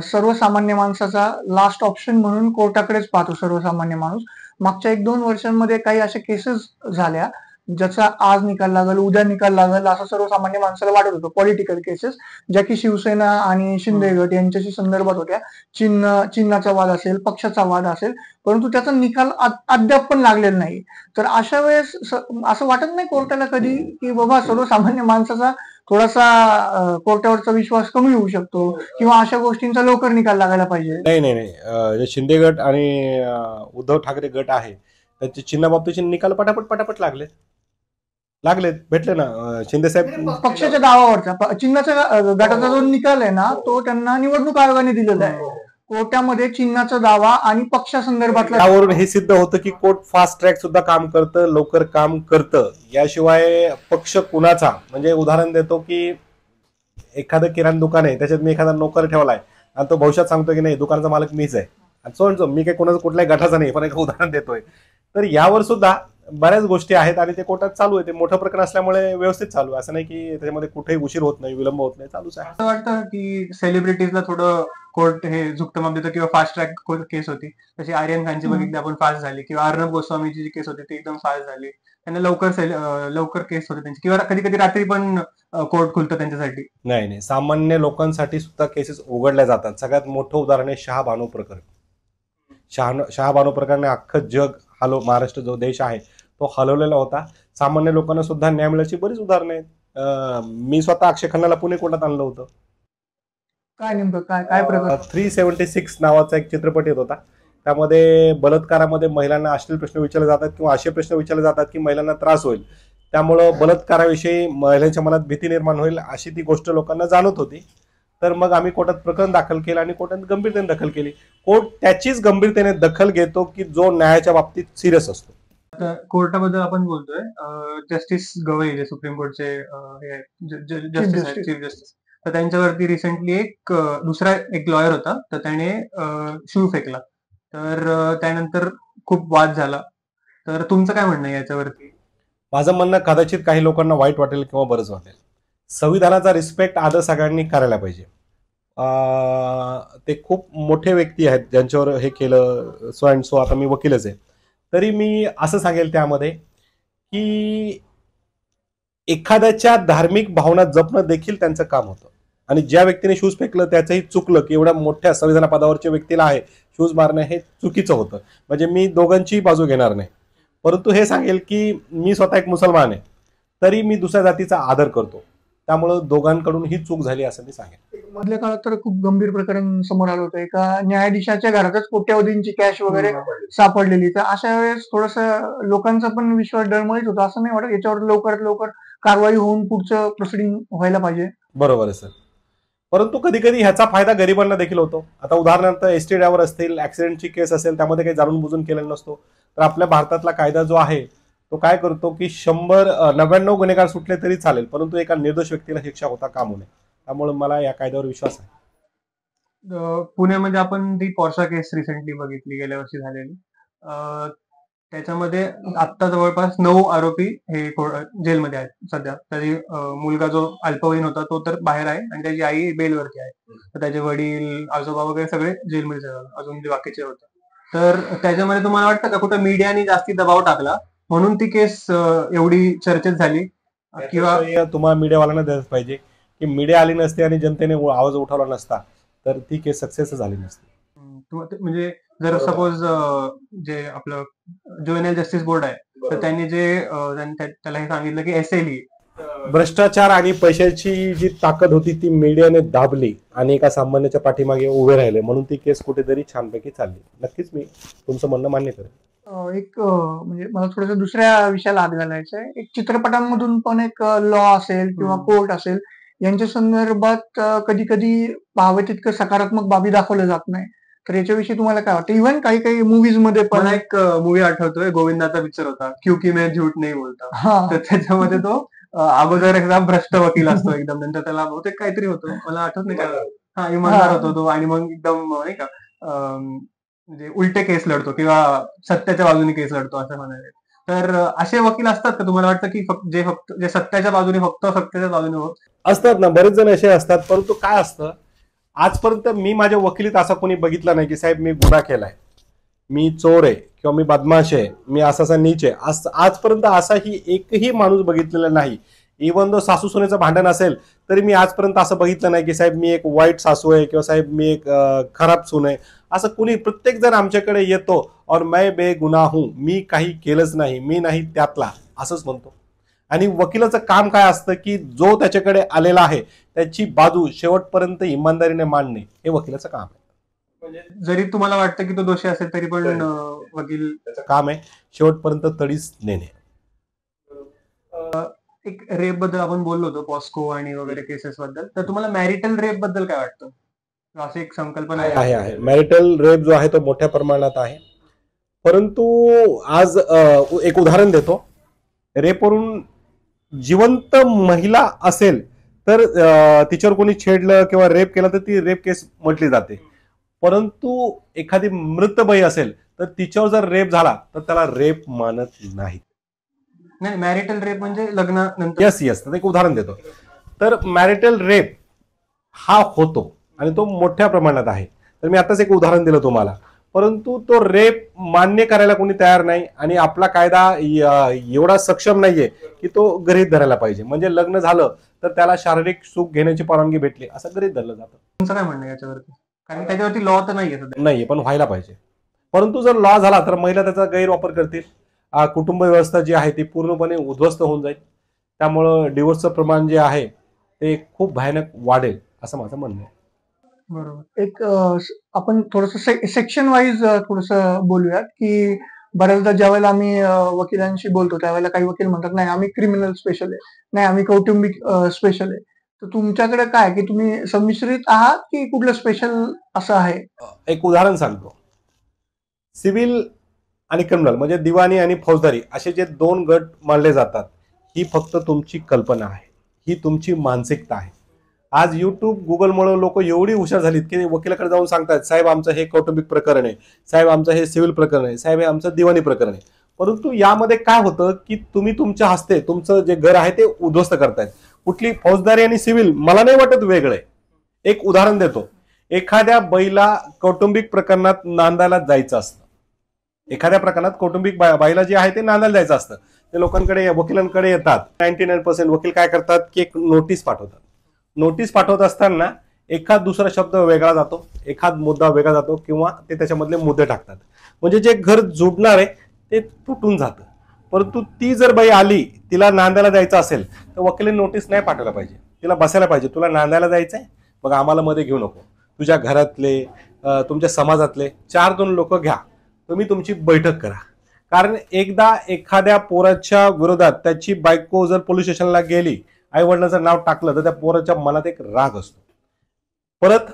सर्वसामान्य माणसाचा लास्ट ऑप्शन म्हणून कोर्टाकडेच पाहतो सर्वसामान्य माणूस. मागच्या 1-2 वर्षांमध्ये काही अशा केसेस झाल्या, ज्याचा आज निकाल लागेल, उद्या निकाल लागेल असं सर्वसामान्य माणसाला वाटत होतं. पॉलिटिकल केसेस ज्या की शिवसेना आणि शिंदे गट यांच्याशी संदर्भात होत्या. चिन्हाचा वाद असेल, पक्षाचा वाद असेल, परंतु त्याचा निकाल अद्याप पण लागलेला नाही. तर अशा वेळेस असं वाटत नाही कोर्टाला कधी की बाबा सर्वसामान्य माणसाचा थोडासा कोर्टावरचा विश्वास कमी होऊ शकतो किंवा अशा गोष्टींचा लवकर निकाल लागायला पाहिजे. नाही नाही नाही, जे शिंदे गट आणि उद्धव ठाकरे गट आहे त्यांचे चिन्ह बाबतीचे निकाल पटापट पटापट लागलेत, भेटले ना. शिंदे साहेब पक्षाच्या दावावरचा चिन्हाच्या गटाचा जो निकाल आहे ना, तो त्यांना निवडणूक आयोगाने दिलेला आहे. कोर्टामध्ये चिन्हाचा दावा आणि पक्षासंदर्भातला त्यावरून हे सिद्ध होतं की कोर्ट फास्ट ट्रॅक सुद्धा काम करतं, लवकर काम करतं. याशिवाय पक्ष कुणाचा, म्हणजे उदाहरण देतो की एखादं किराणा दुकान आहे, त्याच्यात मी एखादा नोकर ठेवलाय आणि तो भविष्यात सांगतो की नाही दुकानाचा मालक मीच आहे, आणि सो मी काही कोणाचा कुठल्याही गटाचा नाही, पण एक उदाहरण देतोय. तर यावर सुद्धा बऱ्याच गोष्टी आहेत आणि ते कोर्टात चालू आहे. ते मोठं प्रकरण असल्यामुळे व्यवस्थित चालू आहे. असं नाही की त्याच्यामध्ये कुठेही उशीर होत नाही, विलंब होत नाही, चालूच आहे. असं वाटतं की सेलिब्रिटीजला थोडं कोर्ट हे झुकतं माप देतं किंवा फास्ट ट्रॅक केस होती, तशी आर्यन खानची बघितली आपण फास्ट झाली, किंवा अर्णब गोस्वामीची जी केस होती ती एकदम फास्ट झाली. त्यांना लवकर केस होते त्यांची, किंवा कधी कधी रात्री पण कोर्ट खुलतं त्यांच्यासाठी. नाही नाही, सामान्य लोकांसाठी सुद्धा केसेस उघडल्या जातात. सगळ्यात मोठं उदाहरण आहे शहाबानू प्रकरण. शहाबानू प्रकरणाने अख्खं जग महाराष्ट्र जो देश आहे तो हलवलेला होता. सामान्य लोकांना सुद्धा न्याय मिळाल्याची बरीच उदाहरणं आहेत. मी स्वतः अक्षय खन्नाला पुणे कोर्टात आणलं होतं. काय नेमकं काय काय प्रकार 376 नावाचा एक चित्रपट येत होता. त्यामध्ये बलात्कारामध्ये महिलांना अश्लील प्रश्न विचारले जातात किंवा असे प्रश्न विचारले जातात की महिलांना त्रास होईल, त्यामुळं बलात्काराविषयी महिलांच्या मनात भीती निर्माण होईल अशी ती गोष्ट लोकांना जाणवत होती. तर मग आम्ही कोर्टात प्रकरण दाखल केलं आणि कोर्टाने गंभीरतेने दखल केली. कोर्ट त्याचीच गंभीरतेने दखल घेतो की जो न्यायाच्या बाबतीत सिरियस असतो. आता कोर्टाबद्दल आपण बोलतोय, जस्टिस गवई जे सुप्रीम कोर्टचे हे जस्टिस आहेत, चीफ जस्टिस, तर त्यांच्यावरती रिसेंटली दुसरा एक लॉयर होता, तर त्याने शू फेकला. तर त्यानंतर खूप वाद झाला. तर तुमचं काय म्हणणं आहे याच्यावरती? माझं म्हणणं कदाचित काही लोकांना वाईट वाटेल किंवा बरंच वाटेल. संविधानाचा रिस्पेक्ट आदर सगळ्यांनी करायला पाहिजे. ते खूप मोठे व्यक्ती आहेत ज्यांच्यावर हे केलं, सो अँड सो, आता मी वकीलच आहे, तरी मी असं सांगेल त्यामध्ये की एखाद्याच्या धार्मिक भावना जपणं देखील त्यांचं काम होतं. आणि ज्या व्यक्तीने शूज फेकलं त्याचंही चुकलं की एवढ्या मोठ्या संविधान पदावरच्या व्यक्तीला आहे शूज मारणं हे चुकीचं होतं. म्हणजे मी दोघांची बाजू घेणार नाही, परंतु हे सांगेल की मी स्वतः एक मुसलमान आहे, तरी मी दुसऱ्या जातीचा आदर करतो. त्यामुळं दोघांकडून ही चूक झाली असं मी सांगेन. मधल्या काळात तर खूप गंभीर प्रकरण समोर आलं होतं. एका न्यायाधीशाच्या घरातच कोट्यावधींची कॅश वगैरे सापडलेली. तर अशा वेळेस थोडस लोकांचा पण विश्वास डळमळीत होता. असं नाही वाटत याच्यावर लवकरात लवकर कारवाई होऊन पुढचं प्रोसिडिंग व्हायला पाहिजे? बरोबर आहे सर, परंतु कधी कधी ह्याचा फायदा गरिबांना देखील होतो. आता उदाहरणार्थ एसटी ड्रायव्हर असतील, ऍक्सिडेंटची केस असेल, त्यामध्ये काही जाणून बुजून केलेला नसतो, तर आपल्या भारतातला कायदा जो आहे तो काय करतो की 99 गुन्हेगार सुटले तरी चालेल, परंतु एका निर्दोष व्यक्तीला शिक्षा होता कामू नये. त्यामुळे मला या कायद्यावर विश्वास आहे. पुण्यामध्ये आपण ती पॉर्शा केस रिसेंटली बघितली, गेल्या वर्षी झालेली. त्याच्यामध्ये आता जवळपास 9 आरोपी हे जेलमध्ये आहेत सध्या. तरी मुलगा जो अल्पवयीन होता तो तर बाहेर आहे आणि त्याची आई बेलवरती आहे. तर त्याचे वडील, आजोबा वगैरे सगळे जेलमध्ये आहेत, अजून जे बाकीचे होते. तर त्याच्यामध्ये तुम्हाला वाटतं का कुठं मीडियाने जास्ती दबाव टाकला म्हणून ती केस एवढी चर्चेत झाली? किंवा तुम्हाला मीडियावाल्यांना द्यायला पाहिजे की मीडिया आली नसते आणि जनतेने आवाज उठवला नसता तर ती केस सक्सेस झाली नसती. म्हणजे जर सपोज जे आपलं ज्युएनएल जस्टिस बोर्ड आहे, तर त्यांनी त्याला हे सांगितलं की एसएलई भ्रष्टाचार आणि पैशाची जी ताकद होती ती मीडियाने दाबली आणि एका सामान्याच्या पाठीमागे उभे राहिले, म्हणून ती केस कुठेतरी छानपैकी चालली. नक्कीच मी तुमचं म्हणणं मान्य करेन. म्हणजे मला थोडंसं दुसऱ्या विषयाला हात घालायचा आहे. एक चित्रपटांमधून पण एक लॉ असेल किंवा कोर्ट असेल यांच्या संदर्भात कधी कधी हवं तितकं सकारात्मक बाबी दाखवल्या जात नाही. तर याच्याविषयी तुम्हाला काय वाटतं? इव्हन काही काही मूवीज मध्ये पण मला एक मूवी आठवतोय, गोविंदाचा पिक्चर होता, क्योंकि मैं झूठ नहीं बोलता. हा तर त्याच्यामध्ये तो अगोदर एकदा भ्रष्ट वकील असतो एकदम, नंतर त्याला बहुतेक काहीतरी होतं, मला आठवत नाही काय. हा, इमानदार होतो तो, आणि मग एकदम नाही का म्हणजे उलटे केस लढतो किंवा सत्याच्या बाजूने केस लढतो असं म्हणाले. तर असे वकील असतात का तुम्हाला वाटतं की फक्त जे सत्याच्या बाजूने फक्त सत्याच्या बाजूने असतात ना, बरेच जण असे असतात. परंतु काय असतं, आजपर्यंत मी माझ्या वकिलीत असा कोणी बघितला नाही की साहेब मी गुन्हा केलाय, मी चोर आहे किंवा मी बदमाश आहे, मी असा नीच आहे, आजपर्यंत असाही एकही माणूस बघितलेला नाही. इव्हन दो सासू सुनेचं भांडण असेल तरी मी आजपर्यंत असं बघितलं नाही की साहेब मी एक वाईट सासू आहे किंवा साहेब मी एक खराब सून आहे. असं कुणी, प्रत्येक जण आमच्याकडे येतो और मैं बेगुनाह हूं, मी काही केलंच नाही, मी नाही त्यातला, असंच म्हणतो. आणि वकिलाचं काम काय असतं की जो त्याच्याकडे आलेला आहे त्याची बाजू शेवटपर्यंत इमानदारीने मांडणे हे वकिलाचं काम आहे. म्हणजे जरी तुम्हाला वाटतं की तो दोषी असेल तरी पण वकील त्याचं काम आहे शेवटपर्यंत तडीच नेणे. एक रेप बद्दल आपण बोललो होतो, पॉस्को आणि वगैरे केसेस बद्दल, तर तुम्हाला मॅरिटल रेप बद्दल काय वाटतं? अशी एक संकल्पना आहे मॅरिटल रेप जो आहे तो मोठ्या प्रमाणात आहे. परंतु आज एक उदाहरण देतो. रेपवरून जिवंत महिला असेल तर तिच्यावर कोणी छेडलं किंवा रेप केला तर ती रेप केस म्हटली जाते. परंतु एखादी मृत बाई असेल तर तिच्यावर जर रेप झाला तर त्याला रेप मानत नाही. नाही, मॅरिटल रेप म्हणजे लग्नानंतर. यस, तर एक उदाहरण देतो. तर मॅरिटल रेप हा होतो आणि तो मोठ्या प्रमाणात आहे. तर मी आताच एक उदाहरण दिलं तुम्हाला. परंतु तो रेप मान्य करायला कोणी तयार नाही आणि आपला कायदा एवढा सक्षम नाहीये की तो गृहीत धरायला पाहिजे. म्हणजे लग्न झालं तर त्याला शारीरिक सुख घेण्याची परवानगी भेटली असं गृहीत धरलं जातं. तुमचं काय म्हणणं याच्यावरती? कारण त्याच्यावरती लॉ तर नाहीये सध्या. नाहीये, पण व्हायला पाहिजे. परंतु जर लॉ झाला तर महिला त्याचा गैरवापर करतील. कुटुंब व्यवस्था जी आहे ती पूर्णपणे उद्ध्वस्त होऊन जाईल. त्यामुळं डिवोर्सचं प्रमाण जे आहे ते खूप भयानक वाढेल असं माझं म्हणणं आहे. बरोबर. एक आपण थोडस सेक्शन वाईज थोडस बोलूयात की बऱ्याचदा ज्यावेळेला आम्ही वकिलांशी बोलतो त्यावेळेला काही वकील म्हणतात नाही आम्ही क्रिमिनल स्पेशल आहे, नाही आम्ही कौटुंबिक स्पेशल आहे. तर तुमच्याकडे काय की तुम्ही संमिश्रित आहात की कुठलं स्पेशल असं आहे? एक उदाहरण सांगतो. सिव्हिल आणि क्रिमिनल म्हणजे दिवाणी आणि फौजदारी असे जे दोन गट मानले जातात, ही फक्त तुमची कल्पना आहे, ही तुमची मानसिकता आहे. आज युट्यूब गुगलमुळे लोक एवढी हुशार झालीत की वकिलाकडे जाऊन सांगतात साहेब आमचं हे कौटुंबिक प्रकरण आहे, साहेब आमचं हे सिव्हिल प्रकरण आहे, साहेब हे आमचं दिवाणी प्रकरण आहे. परंतु यामध्ये काय होतं की तुम्ही तुमच्या हस्ते तुमचं जे घर आहे ते उद्ध्वस्त करतायत. कुठली फौजदारी आणि सिव्हिल मला नाही वाटत वेगळं आहे. एक उदाहरण देतो. एखाद्या बाईला कौटुंबिक प्रकरणात नांदायला जायचं असतं. एखाद्या प्रकरणात कौटुंबिक बाईला जे आहे ते नांदायला जायचं असतं. ते लोकांकडे वकिलांकडे येतात. 99% वकील काय करतात की एक नोटीस पाठवतात. नोटीस पाठवत असताना एखाद दुसरा शब्द वेगळा जातो, एखाद मुद्दा वेगळा जातो किंवा ते त्याच्यामधले मुद्दे टाकतात. म्हणजे जे घर जोडणार आहे ते तुटून जातं. परंतु ती जर बाई आली, तिला नांदायला जायचं असेल तर वकिलांनी नोटीस नाही पाठवला पाहिजे. तिला बसायला पाहिजे, तुला नांदायला जायचंय मग आम्हाला मध्ये घेऊ नको. तुझ्या घरातले तुमच्या समाजातले 4-2 लोक घ्या, तुम्ही तुमची बैठक करा. कारण एकदा एखाद्या पोराच्या विरोधात त्याची बायको जर पोलीस स्टेशनला गेली, आई वडिलांचं नाव टाकलं तर त्या पोराच्या मनात एक राग असतो. परत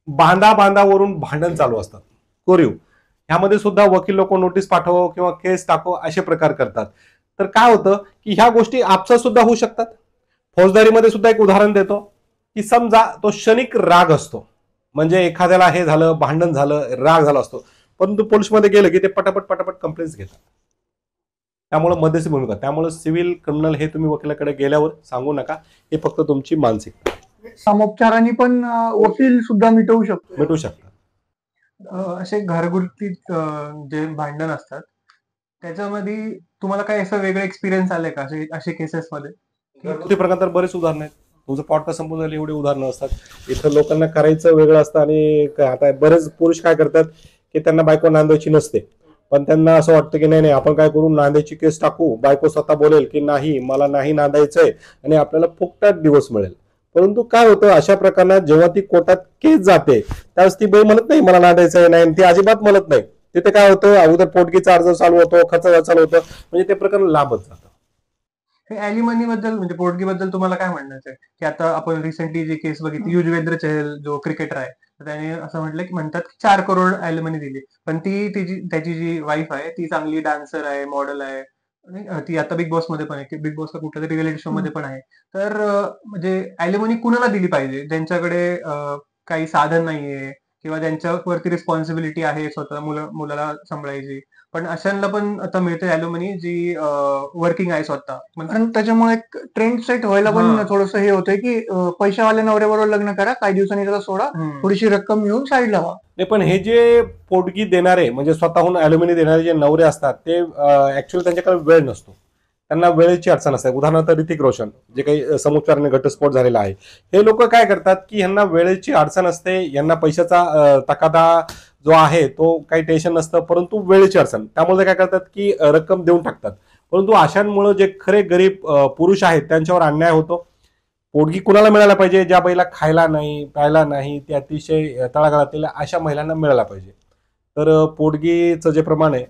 बांधावरून भांडण चालू असतात कोरीव. ह्यामध्ये सुद्धा वकील लोक नोटीस पाठव किंवा केस टाको असे प्रकार करतात. तर काय होतं की ह्या गोष्टी आपसात सुद्धा होऊ शकतात. फौजदारीमध्ये सुद्धा एक उदाहरण देतो की समजा तो क्षणिक राग असतो, म्हणजे एखाद्याला हे झालं, भांडण झालं, राग झाला असतो. परंतु पोलीसमध्ये गेलं की ते पटापट कंप्लेंट्स घेतात. त्यामुळे मध्यस्थी भूमिका. त्यामुळे सिव्हिल क्रिमिनल हे तुम्ही वकिलाकडे गेल्यावर सांगू नका, हे फक्त तुमची मानसिकता. सामोपचाराने पण वकील सुद्धा मिटवू शकतात. असे घरगुती जे भांडण असतात त्याच्यामध्ये तुम्हाला काय असं वेगळं एक्सपिरियन्स आलंय का असे केसेस मध्ये? घरगुती प्रकार तर बरेच उदाहरण आहेत. तुमचं पॉडकास्ट संपून झालं एवढे उदाहरणं असतात. इथं लोकांना करायचं वेगळं असतं आणि आता बरेच पुरुष काय करतात की त्यांना बायको नांदायची नसते, पण त्यांना असं वाटतं की नाही आपण काय करू, नांदायची केस टाकू, बायको स्वतः बोलेल की नाही मला नाही नांदायचंय आणि आपल्याला फुकटात दिवस मिळेल. परंतु काय होतं अशा प्रकरणात जेव्हा ती कोर्टात केस जाते त्यावेळेस ती बाई म्हणत नाही मला नांदायचंय, नाही ती अजिबात म्हणत नाही. तिथे काय होतं अगोदर पोटगीचा अर्ज चालू होतो, खर्च चालू होतं, म्हणजे ते प्रकरण लांबत जातं. ॲलिमनी बद्दल म्हणजे पोटगी बद्दल तुम्हाला काय म्हणायचं आहे की आता आपण रिसेंटली जी केस बघितली, युजवेंद्र चहल जो क्रिकेटर आहे त्याने असं म्हटलं की म्हणतात 4 करोड ॲलिमनी दिली, पण त्याची जी वाईफ आहे ती चांगली डान्सर आहे, मॉडेल आहे आणि ती आता बिग बॉस मध्ये पण आहे, बिग बॉसला कुठल्या तरी रिअलिटी शो मध्ये पण आहे. तर म्हणजे ॲलिमनी कुणाला दिली पाहिजे ज्यांच्याकडे काही साधन नाहीये किंवा ज्यांच्यावरती रिस्पॉन्सिबिलिटी आहे स्वतः मुलाला सांभाळायची, पण अशांना पण आता मिळते अॅल्युमिनी जी वर्किंग आहे स्वतः. कारण त्याच्यामुळे एक ट्रेंड सेट व्हायला पण थोडंसं हे होतंय की पैशावाल्या नवऱ्याबरोबर लग्न करा, काही दिवसांनी त्याला सोडा, थोडीशी रक्कम घेऊन साईडला व्हा. नाही, पण हे जे पोटगी देणारे म्हणजे स्वतःहून अॅल्युमिनी देणारे जे नवरे असतात ते ऍक्च्युअली त्यांच्याकडे वेळ नसतो, त्यांना वेळेची अडचण असते. उदाहरणार्थ ऋतिक रोशन जे काही समोच्चाराने घटस्फोट झालेला आहे, हे लोक काय करतात की यांना वेळेची अडचण असते, यांना पैशाचा तकादा जो आहे तो काही टेन्शन नसतं, परंतु वेळेची अडचण, त्यामुळे ते काय करतात की रक्कम देऊन टाकतात. परंतु अशांमुळे जे खरे गरीब पुरुष आहेत त्यांच्यावर अन्याय होतो. पोटगी कुणाला मिळायला पाहिजे? ज्या बाईला खायला नाही, प्यायला नाही, ते अतिशय तळागाळातील अशा महिलांना मिळायला पाहिजे. तर पोटगीचं जे प्रमाण आहे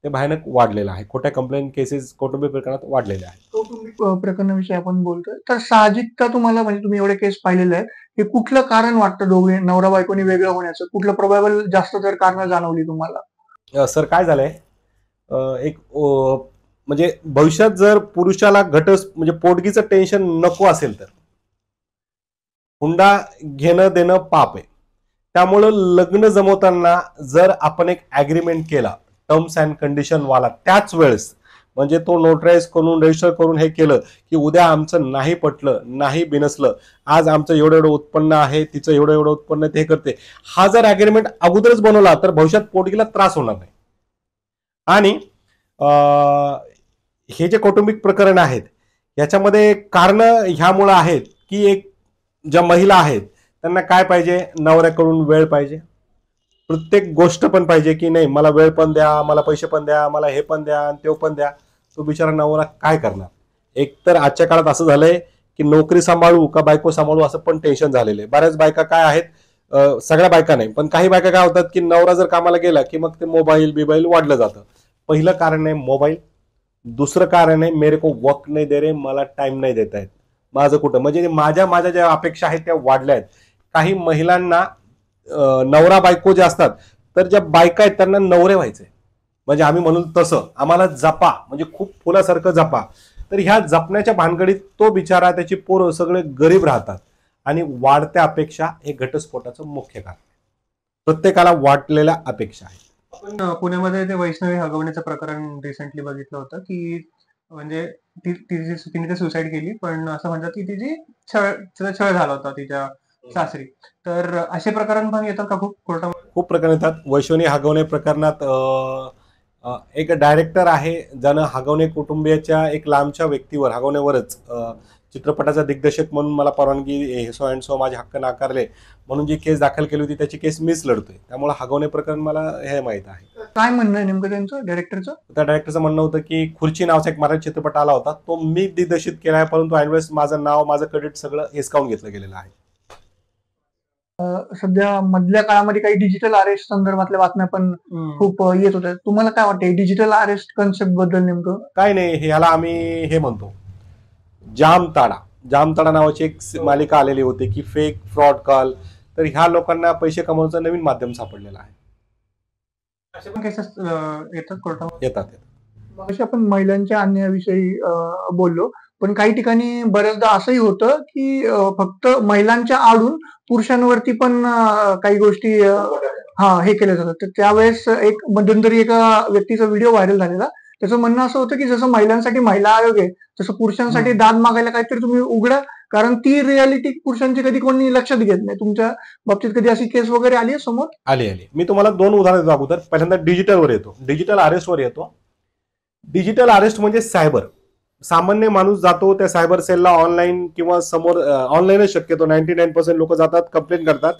ते भयानक वाढलेलं आहे. खोट्या कंप्लेंट केसेस कौटुंबिक प्रकरणात वाढलेले आहेत. कौटुंबिक प्रकरणाविषयी आपण बोलतोय, तर साहजिकता तुम्हाला म्हणजे तुम्ही एवढे केस पाहिलेले आहेत, हे कुठलं कारण वाटतं दोघे नवरा बायकोनी वेगळं होण्याचं? कुठलं प्रोबॅबल जास्त तर कारण जाणवली तुम्हाला? सर काय झालंय, एक म्हणजे भविष्यात जर पुरुषाला म्हणजे पोटगीचं टेन्शन नको असेल तर हुंडा घेणं देणं पाप आहे. त्यामुळं लग्न जमवताना जर आपण एक ॲग्रीमेंट केला टर्म्स अँड कंडिशन वाला, त्याच वेळेस म्हणजे तो नोटराईज करून रजिस्टर करून हे केलं की उद्या आमचं नाही पटलं, नाही बिनसलं, आज आमचं एवढं एवढं उत्पन्न आहे, तिचं एवढं एवढं उत्पन्न ते करते, हा जर ॲग्रीमेंट अगोदरच बनवला तर भविष्यात पोटगीला त्रास होणार नाही. आणि हे जे कौटुंबिक प्रकरण आहेत याच्यामध्ये कारण ह्यामुळं आहेत की एक ज्या महिला आहेत त्यांना काय पाहिजे, नवऱ्याकडून वेळ पाहिजे, प्रत्येक गोष्ट पण पाहिजे की नाही मला वेळ पण द्या, मला पैसे पण द्या, मला हे पण द्या आणि ते पण द्या. तो बिचारा नवरा काय करणार? एक तर आजच्या काळात असं झालंय की नोकरी सांभाळू का बायको सांभाळू असं पण टेन्शन झालेलं आहे. बऱ्याच बायका काय आहेत, सगळ्या बायका नाही पण काही बायका काय होतात की नवरा जर कामाला गेला की मग ते मोबाईल वाढलं जातं. पहिलं कारण आहे मोबाईल, दुसरं कारण आहे मेरे को वक्त नाही दे रे, मला टाइम नाही देत आहेत. माझं कुठं म्हणजे माझ्या ज्या अपेक्षा आहेत त्या वाढल्या आहेत. काही महिलांना नवरा बायको जे असतात तर ज्या बायका आहेत त्यांना नवरे व्हायचे, म्हणजे आम्ही म्हणून तसं आम्हाला जपा, म्हणजे खूप फुलासारखं जपा. तर ह्या जपण्याच्या भानगडीत तो बिचारा त्याची पोरं सगळे गरीब राहतात आणि वाढत्या अपेक्षा हे घटस्फोटाचं मुख्य कारण. प्रत्येकाला वाटलेल्या अपेक्षा आहेत. आपण पुण्यामध्ये ते वैष्णवी हगवण्याचं प्रकरण रिसेंटली बघितलं होतं की म्हणजे तिने ते सुसाईड केली, पण असं म्हणतात की तिची छळ झाला होता तिच्या सासरी. तर असे प्रकरण पण येतात का खूप कोर्टामध्ये? खूप प्रकरण येतात. वैष्णवी हगवणे प्रकरणात एक डायरेक्टर आहे ज्यानं हगवणे कुटुंबियाच्या एक लांबच्या व्यक्तीवर, हगवण्यावरच चित्रपटाचा दिग्दर्शक म्हणून मला परवानगी सो अँड सो माझे हक्क नाकारले म्हणून जी केस दाखल केली होती त्याची केस मीच लढतोय. त्यामुळे हगवणे प्रकरण मला हे माहित आहे. काय म्हणणं आहे नेमकं त्यांचं डायरेक्टरचं? त्या डायरेक्टरचं म्हणणं होतं की खुर्ची नावाचा एक मराठी चित्रपट आला होता, तो मी दिग्दर्शित केला आहे, परंतु ऐनवेळेस माझं नाव, माझं क्रेडिट सगळं हिसकावून घेतलं गेलेलं आहे. सध्या मधल्या काळामध्ये काही डिजिटल अरेस्ट संदर्भातल्या बातम्या पण खूप येत होत्या. तुम्हाला काय वाटतं डिजिटल अरेस्ट कन्सेप्ट बद्दल? नेमकं काय नाही, ह्याला आम्ही हे म्हणतो जामताडा नावाची एक मालिका आलेली होती की फेक फ्रॉड कॉल. तर ह्या लोकांना पैसे कमवण्याचं नवीन माध्यम सापडलेलं आहे. असे पण केसेस येतात कोर्टामध्ये? येतात. अशा आपण महिलांच्या अन्यायाविषयी बोललो, पण काही ठिकाणी बऱ्याचदा असंही होतं की फक्त महिलांच्या आडून पुरुषांवरती पण काही गोष्टी हे केल्या जातात. तर त्यावेळेस एक मध्यंतरी एका व्यक्तीचा व्हिडिओ व्हायरल झालेला. त्याचं म्हणणं असं होतं की जसं महिलांसाठी महिला आयोग आहे तसं पुरुषांसाठी दाद मागायला काहीतरी तुम्ही उघडा, कारण ती रियालिटी पुरुषांची कधी कोणी लक्षात घेत नाही. तुमच्या बाबतीत कधी अशी केस वगैरे आली आहे समोर? आली. मी तुम्हाला 2 उदाहरण देतो. अगोदर पहिल्यांदा डिजिटलवर येतो, डिजिटल अरेस्टवर येतो. डिजिटल अरेस्ट म्हणजे सायबर, सामान्य माणूस जातो त्या सायबर सेलला ऑनलाईन किंवा समोर, ऑनलाईनच शक्यतो 99% लोक जातात, कंप्लेंट करतात.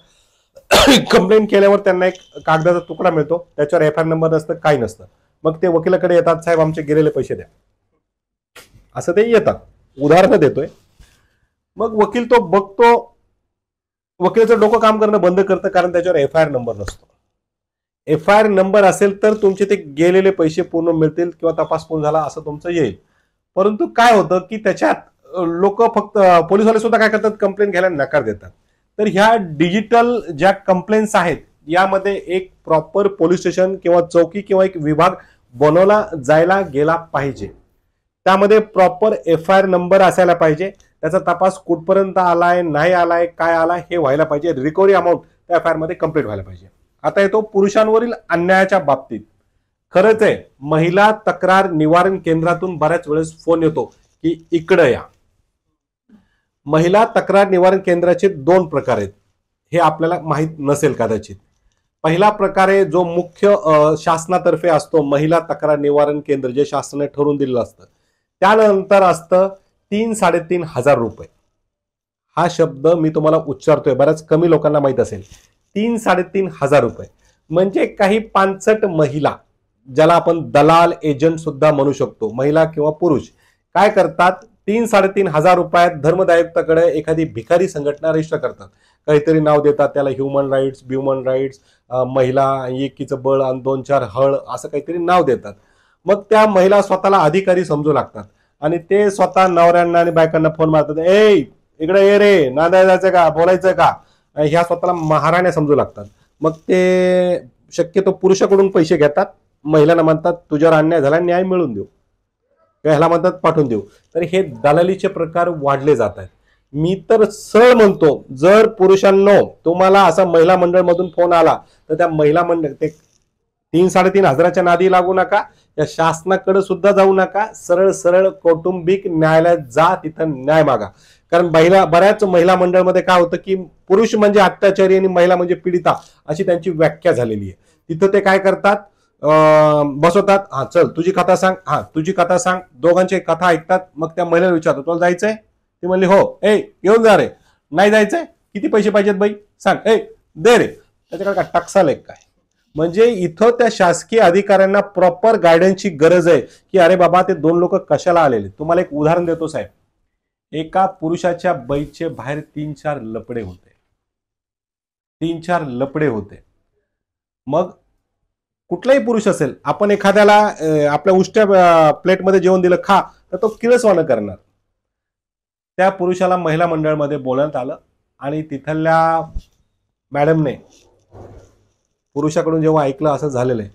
कंप्लेंट केल्यावर त्यांना एक कागदाचा तुकडा मिळतो, त्याच्यावर FIR नंबर नसतं, काही नसतं. मग ते वकिलाकडे येतात, साहेब आमचे गेलेले पैसे द्या, असं ते येतात. उदाहरण देतोय. मग वकील तो बघतो, वकिलाचं डोकं काम करणं बंद करतं, कारण त्याच्यावर FIR नंबर नसतो. FIR नंबर असेल तर तुमचे ते गेलेले पैसे पूर्ण मिळतील किंवा तपास पूर्ण झाला असं तुमचं येईल. परंतु काय होतं की त्याच्यात लोक फक्त, पोलीसवाले सुद्धा काय करतात, कंप्लेंट घ्यायला नकार देतात. तर ह्या डिजिटल ज्या कंप्लेंट्स आहेत यामध्ये एक प्रॉपर पोलीस स्टेशन किंवा चौकी किंवा एक विभाग बनवला जायला गेला पाहिजे. त्यामध्ये प्रॉपर FIR नंबर असायला पाहिजे, त्याचा तपास कुठपर्यंत आलाय, नाही आलाय, काय आलाय हे व्हायला पाहिजे. रिकव्हरी अमाऊंट त्या FIR मध्ये कंप्लीट व्हायला पाहिजे. आता येतो पुरुषांवरील अन्यायाच्या बाबतीत. खरंच आहे, महिला तक्रार निवारण केंद्रातून बऱ्याच वेळेस फोन येतो की इकडे या. महिला तक्रार निवारण केंद्राचे 2 प्रकार आहेत, हे आपल्याला माहित नसेल कदाचित. पहिला प्रकार आहे जो मुख्य शासनातर्फे असतो, महिला तक्रार निवारण केंद्र, जे शासनाने ठरवून दिलेलं असतं. त्यानंतर असतं 3-3.5 रुपये. हा शब्द मी तुम्हाला उच्चारतोय, बऱ्याच कमी लोकांना माहित असेल. 3-3.5 रुपये म्हणजे काही पानसट महिला, ज्याला आपण दलाल एजंट सुद्धा म्हणू शकतो, महिला किंवा पुरुष, काय करतात, 3-3.5 रुपयात धर्मदायुक्ताकडे एखादी भिकारी संघटना रजिस्टर करतात. काहीतरी नाव देतात त्याला, ह्युमन राईट्स, महिला एकीचं बळ आणि 2-4 हळ, असं काहीतरी नाव देतात. मग त्या महिला स्वतःला अधिकारी समजू लागतात आणि ते स्वतः नवऱ्यांना आणि बायकांना फोन मारतात, ए इकडे ये रे, नांदायला जायचं का, बोलायचं का, ह्या स्वतःला महाराण्या समजू लागतात. मग ते शक्यतो पुरुषाकडून पैसे घेतात, महिलांना म्हणतात तुझ्यावर अन्याय झाला, न्याय मिळून देऊ, ह्याला म्हणतात पाठवून देऊ. तर हे दलालीचे प्रकार वाढले जात आहेत. मी तर सरळ म्हणतो, जर पुरुषांनो तुम्हाला असा महिला मंडळ मधून फोन आला तर त्या महिला मंडळ, ते 3-3.5 नादी लागू नका, या शासनाकडे सुद्धा जाऊ नका, सरळ सरळ कौटुंबिक न्यायालयात जा, तिथं न्याय मागा. कारण बऱ्याच महिला मंडळमध्ये काय होतं की पुरुष म्हणजे अत्याचारी आणि महिला म्हणजे पीडिता, अशी त्यांची व्याख्या झालेली आहे. तिथं ते काय करतात, बसवतात, हा चल तुझी कथा सांग, हा तुझी कथा सांग, दोघांची कथा ऐकतात. मग त्या महिलेला विचारतात तुला जायचंय, ती म्हणली हो, ए घेऊन जा रे, नाही जायचंय, किती पैसे पाहिजेत बाई सांग, ए दे रे, त्याच्याकडे काय टक्साल आहे काय. म्हणजे इथं त्या शासकीय अधिकाऱ्यांना प्रॉपर गायडन्सची गरज आहे की अरे बाबा ते 2 लोक कशाला आलेले. तुम्हाला एक उदाहरण देतो साहेब, एका पुरुषाच्या बाईचे बाहेर 3-4 लपडे होते, 3-4 लपडे होते. मग कुठलाही पुरुष असेल, आपण एखाद्याला आपल्या उष्ट्या प्लेटमध्ये जेवण दिलं खा, तर तो किळसवाणं करणार. त्या पुरुषाला महिला मंडळामध्ये बोलण्यात आलं आणि तिथल्या मॅडमने पुरुषाकडून जेव्हा ऐकलं असं झालेलं आहे,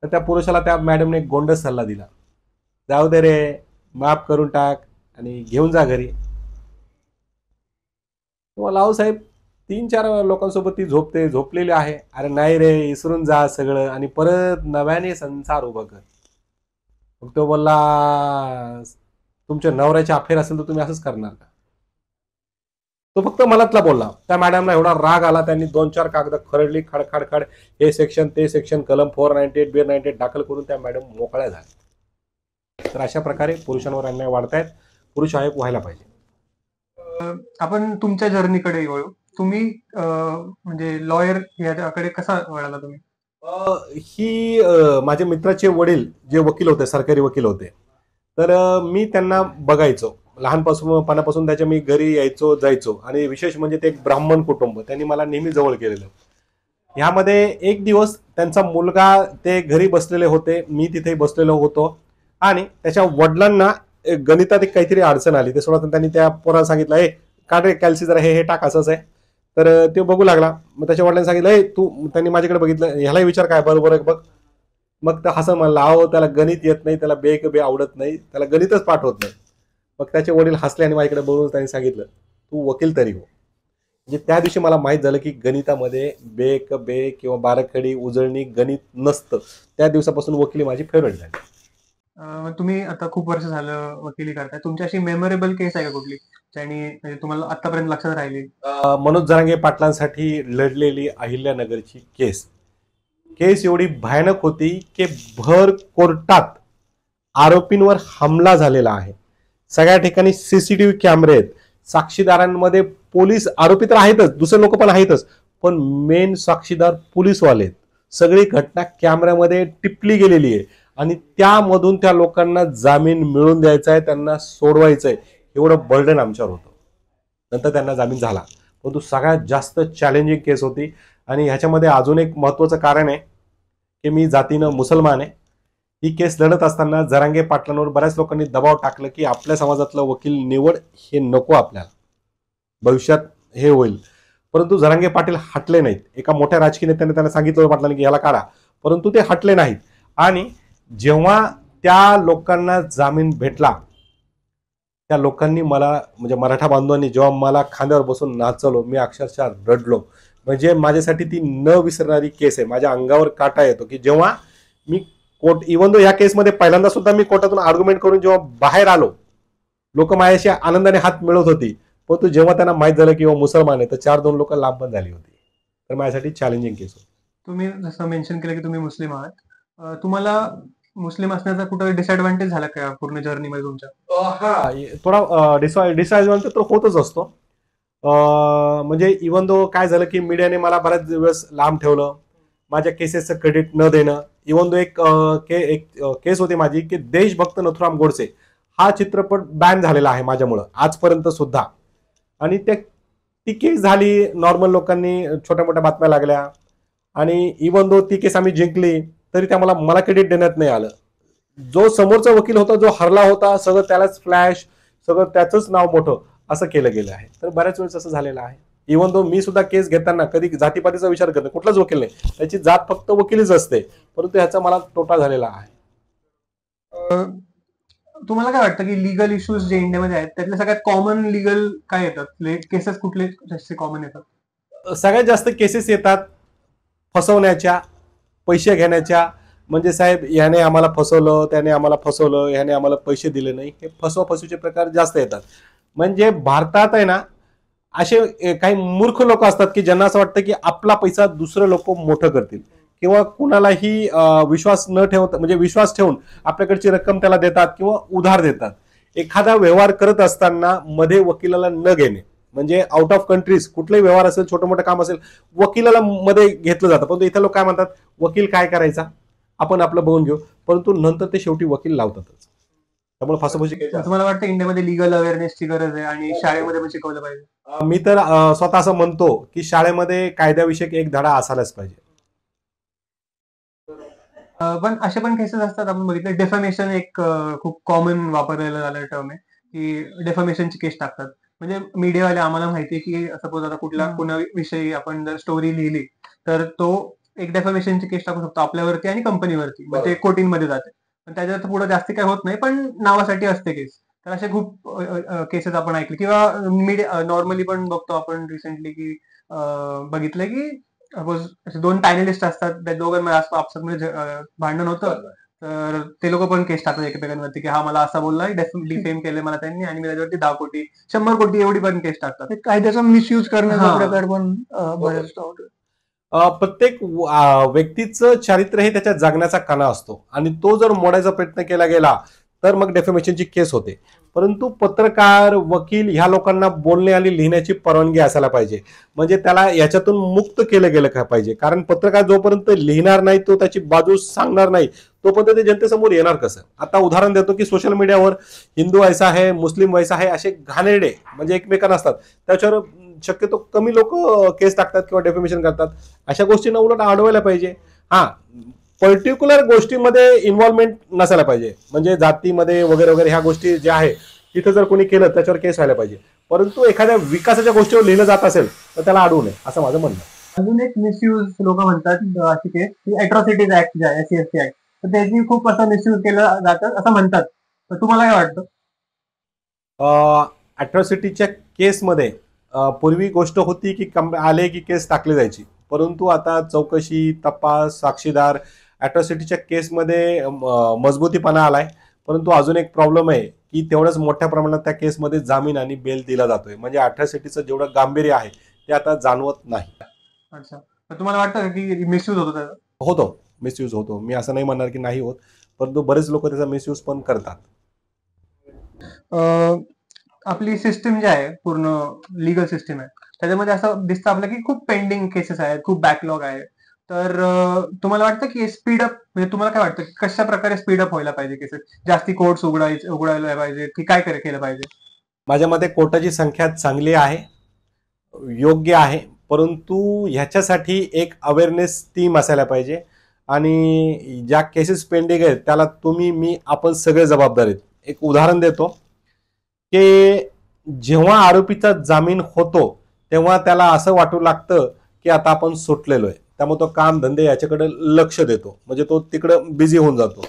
तर त्या पुरुषाला त्या मॅडमने एक गोंडस सल्ला दिला, जाऊ दे रे, माफ करून टाक आणि घेऊन जा घरी. तुम्हाला अहो साहेब, 3-4 लोकांसोबत ती झोपलेली आहे. अरे नाही रे, विसरून जा सगळं आणि परत नव्याने संसार उभं कर. मग तो बोलला, तुमच्या नवऱ्याची अफेअर असेल तर तुम्ही असंच करणार का. तो फक्त मनातला बोलला. त्या मॅडमला एवढा राग आला, त्यांनी 2-4 कागद खरडली, खड, हे सेक्शन ते सेक्शन, कलम 498 498 दाखल करून त्या मॅडम मोकळ्या झाल्या. तर अशा प्रकारे पुरुषांवर अन्याय वाढतायत, पुरुष आयोग व्हायला पाहिजे. आपण तुमच्या जर्नीकडे वळू. तुम्ही म्हणजे लॉयर याकडे कसा वळाला तुम्ही? ही माझ्या मित्राचे वडील जे वकील होते, सरकारी वकील होते, तर मी त्यांना बघायचो लहानपणापासून. त्याच्या मी घरी यायचो जायचो आणि विशेष म्हणजे ते एक ब्राह्मण कुटुंब, त्यांनी मला नेहमी जवळ केलेलं. ह्यामध्ये एक दिवस त्यांचा मुलगा, ते घरी बसलेले होते, मी तिथे बसलेलो होतो आणि त्याच्या वडिलांना गणितात एक काहीतरी अडचण आली. ते सोडा त्यांनी त्या पोराला सांगितलं, ए काढ रे कॅल्सी जरा, हे टाक, असंच आहे. तर ते बघू लागला. मग त्याच्या वडिलांनी सांगितलं, ए तू, त्यांनी माझ्याकडे बघितलं, ह्यालाही विचार काय बरोबर आहे बघ. मग तर हसं म्हणला, अहो त्याला गणित येत नाही, त्याला बे आवडत नाही, त्याला गणितच पाठ होत नाही. मग त्याचे वडील हसले आणि माझ्याकडे बघून त्यांनी सांगितलं, तू वकील तरी हो. म्हणजे त्या दिवशी मला माहित झालं की गणितामध्ये बे किंवा बाराखडी उजळणी गणित नसतं. त्या दिवसापासून वकिली माझी फेवरेट झाली. तुम्ही आता खूप वर्ष झालं वकिली करताय, तुमची अशी मेमोरेबल केस आहे का कुठली, ज्याने म्हणजे तुम्हाला आतापर्यंत लक्षात राहिली? मनोज जरांगे पाटलांसाठी लढलेली अहिल्यानगरची केस एवढी भयानक होती की भर कोर्टात आरोपींवर हमला झालेला आहे. सगळ्या ठिकाणी सीसीटीव्ही कॅमेरे आहेत, साक्षीदारांमध्ये पोलीस, आरोपी तर आहेतच, दुसरे लोक पण आहेतच, पण मेन साक्षीदार पोलीसवाले आहेत. सगळी घटना कॅमेऱ्यामध्ये टिपली गेलेली आहे आणि त्यामधून त्या लोकांना जामीन मिळवून द्यायचा आहे, त्यांना सोडवायचंय, एवढं बर्डन आमच्यावर होतं. नंतर त्यांना जामीन झाला, परंतु सगळ्यात जास्त चॅलेंजिंग केस होती. आणि ह्याच्यामध्ये अजून एक महत्वाचं कारण आहे की मी जातीनं मुसलमान आहे. ही केस लढत असताना जरांगे पाटलांवर बऱ्याच लोकांनी दबाव टाकलं की आपल्या समाजातलं वकील निवड, हे नको आपल्याला, भविष्यात हे होईल. परंतु जरांगे पाटील हटले नाहीत. एका मोठ्या राजकीय नेत्याने त्यांना सांगितलं पाटलांनी की याला काढा, परंतु ते हटले नाहीत. आणि जेव्हा त्या लोकांना जामीन भेटला, त्या लोकांनी मला, म्हणजे मराठा बांधवांनी जेव्हा मला खांद्यावर बसून नाचवलं, मी अक्षरशः रडलो. म्हणजे माझ्यासाठी ती न विसरणारी केस आहे. माझ्या अंगावर काटा येतो की जेव्हा मी कोर्ट, इव्हन दो या केसमध्ये पहिल्यांदा सुद्धा मी कोर्टातून आर्ग्युमेंट करून जेव्हा बाहेर आलो, लोक माझ्याशी आनंदाने हात मिळवत होती, परंतु जेव्हा त्यांना माहित झालं की मुसलमान आहे तर 4-2 लोक लांब पण झाली होती. तर माझ्यासाठी चॅलेंजिंग केस होती. तुम्ही जसं मेन्शन केलं की तुम्ही मुस्लिम आहात, तुम्हाला मुस्लिम असण्याचा कुठं डिसएडव्हान्टेज झाला का पूर्ण जर्नीमध्ये तुमच्या? हा, थोडा डिसएडव्हान्टेज तर होतच असतो. म्हणजे इव्हन दो काय झालं की मीडियाने मला बऱ्याच दिवस लांब ठेवलं, माझ्या केसेसचं क्रेडिट न देणं. इव्हन दो एक केस होती माझी की देशभक्त नथुराम गोडसे हा चित्रपट बॅन झालेला आहे माझ्यामुळं आजपर्यंत सुद्धा. आणि ती केस झाली, नॉर्मल लोकांनी छोट्या मोठ्या बातम्या लागल्या, आणि इव्हन दो ती केस आम्ही जिंकली तरी त्या मला क्रेडिट देण्यात नाही आलं. जो समोरचा वकील होता, जो हरला होता, सगळं त्यालाच फ्लॅश, सगळं त्याचंच नाव मोठं असं केलं गेलं आहे. तर बऱ्याच वेळेस असं झालेलं आहे. इव्हन दो मी सुद्धा केस घेताना कधी जातीपातीचा विचार करतो, कुठलाच वकील नाही, त्याची जात फक्त वकिलीच असते, परंतु ह्याचा मला तोटा झालेला आहे. तुम्हाला काय वाटतं की लिगल इश्यूज जे इंडियामध्ये आहेत त्यातले सगळ्यात कॉमन लिगल काय येतात, केसेस कुठले जास्त कॉमन येतात? सगळ्यात जास्त केसेस येतात फसवण्याच्या, पैसे घेण्याच्या. म्हणजे साहेब याने आम्हाला फसवलं, त्याने आम्हाला फसवलं, याने आम्हाला पैसे दिले नाही, हे फसवाफसवीचे प्रकार जास्त येतात. म्हणजे भारतात आहे ना, असे काही मूर्ख लोक असतात की ज्यांना असं वाटतं की आपला पैसा दुसरे लोक मोठं करतील, किंवा कुणालाही विश्वास न ठेवता, म्हणजे विश्वास ठेवून आपल्याकडची रक्कम त्याला देतात किंवा उधार देतात. एखादा व्यवहार करत असताना मध्ये वकिलाला न घेणे, म्हणजे आउट ऑफ कंट्रीज कुठलाही व्यवहार असेल, छोटं मोठं काम असेल, वकिलाला मध्ये घेतलं जातं. परंतु इथे लोक काय म्हणतात, वकील काय करायचा, आपण आपलं बघून घेऊ, परंतु नंतर ते शेवटी वकील लावतातच. त्यामुळे फसवणूक. तुम्हाला वाटतं इंडियामध्ये लिगल अवेअरनेसची गरज आहे आणि शाळेमध्ये पण शिकवलं पाहिजे? मी तर स्वतः असं म्हणतो की शाळेमध्ये कायद्याविषयक एक धडा असायलाच पाहिजे. पण असे पण केसेस असतात, आपण बघितलं डेफमेशन एक खूप कॉमन वापरलेलं झालं टर्म आहे की डेफमेशनची केस टाकतात. म्हणजे मीडियावाले, आम्हाला माहिती आहे की सपोज आता कुणाविषयी आपण जर स्टोरी लिहिली तर तो एक डेफमेशनची केस टाकू शकतो आपल्यावरती आणि कंपनीवरती, मग ते कोर्टिंगमध्ये जाते. पण त्याच्यात पुढे जास्त काही होत नाही, पण नावासाठी असते केस. तर असे खूप केसेस आपण ऐकले, किंवा मीडिया नॉर्मली पण बघतो आपण रिसेंटली की बघितलंय की सपोज असे 2 पॅनलिस्ट असतात, त्या दोघांमध्ये आपसामध्ये भांडण होतं, तर ते लोक पण केस टाकतात एकमेकांवरती की हा मला असा बोलला, डिफेम केलं मला त्यांनी, आणि मी त्याच्यावरती 10 कोटी 100 कोटी एवढी पण केस टाकतात. कायद्याचा मिसयूज करण्याचा प्रकार पण बऱ्याचदा होतो. प्रत्येक व्यक्तीचं चारित्र्य हे त्याच्या जगण्याचा कणा असतो, आणि तो जर मोडायचा प्रयत्न केला गेला तर मग डेफेमेशनची केस होते. परंतु पत्रकार, वकील ह्या लोकांना बोलणे आणि लिहिण्याची परवानगी असायला पाहिजे. म्हणजे त्याला याच्यातून मुक्त केलं गेलं का पाहिजे. कारण पत्रकार जोपर्यंत लिहिणार नाही, तो त्याची बाजू सांगणार नाही, तोपर्यंत ते जनतेसमोर येणार कसं. आता उदाहरण देतो की सोशल मीडियावर हिंदू ऐसा आहे, मुस्लिम वैसा आहे, असे घाणेरडे म्हणजे एकमेकांना असतात, त्याच्यावर शक्यतो कमी लोक केस टाकतात किंवा डेफेमेशन करतात. अशा गोष्टींना उलट अडवायला पाहिजे. हा, पर्टिक्युलर गोष्टीमध्ये इन्व्हॉल्वमेंट नसायला पाहिजे. म्हणजे जातीमध्ये वगैरे वगैरे ह्या गोष्टी ज्या आहे तिथे जर कोणी केलं त्याच्यावर केस व्हायला पाहिजे. परंतु एखाद्या विकासाच्या गोष्टीवर लिहिलं जात असेल तर त्याला अडवू नये, असं माझं म्हणणं. अजून एक मिसयूज लोक म्हणतात अशी केस की अॅट्रॉसिटीज ऍक्ट जे आहे, SC/ST ऍक्ट, तर त्याची खूप असं मिसयूज केलं जातं असं म्हणतात. तर तुम्हाला काय वाटतं? अॅट्रॉसिटीच्या केसमध्ये पूर्वी गोष्ट होती की आले की केस टाकली जायची, परंतु आता चौकशी, तपास, साक्षीदार, अॅट्रॉसिटीच्या केसमध्ये मजबूतीपणा आलाय. परंतु अजून एक प्रॉब्लेम आहे की तेवढंच मोठ्या प्रमाणात त्या केसमध्ये जामीन आणि बेल दिला जातोय. म्हणजे अॅट्रॉसिटीचं जेवढं गांभीर्य आहे ते आता जाणवत नाही. अच्छा, तर तुम्हाला वाटतं की मिसयूज होतो त्याचा? होतो, मिसयूज होतो. मी असं नाही म्हणणार की नाही होत, परंतु बरेच लोक त्याचा मिसयूज पण करतात. आपली सिस्टीम जी आहे, पूर्ण लिगल सिस्टीम आहे, त्याच्यामध्ये असं दिसतं आपल्याला की खूप पेंडिंग केसेस आहेत, खूप बॅकलॉग आहे. तर तुम्हाला वाटतं की स्पीडअप, म्हणजे तुम्हाला काय वाटतं की कशा प्रकारे स्पीडअप व्हायला पाहिजे केसेस? जास्ती कोर्ट्स उघडायला पाहिजे की काय केलं पाहिजे? माझ्या मते कोर्टाची संख्या चांगली आहे, योग्य आहे, परंतु ह्याच्यासाठी एक अवेअरनेस टीम असायला पाहिजे. आणि ज्या केसेस पेंडिंग आहेत त्याला तुम्ही, मी, आपण सगळे जबाबदार आहेत. एक उदाहरण देतो की जेव्हा आरोपीचा जामीन होतो तेव्हा त्याला असं वाटू लागतं की आता आपण सुटलेलो आहे, त्यामुळे तो काम धंदे याच्याकडे लक्ष देतो, म्हणजे तो तिकडं बिझी होऊन जातो.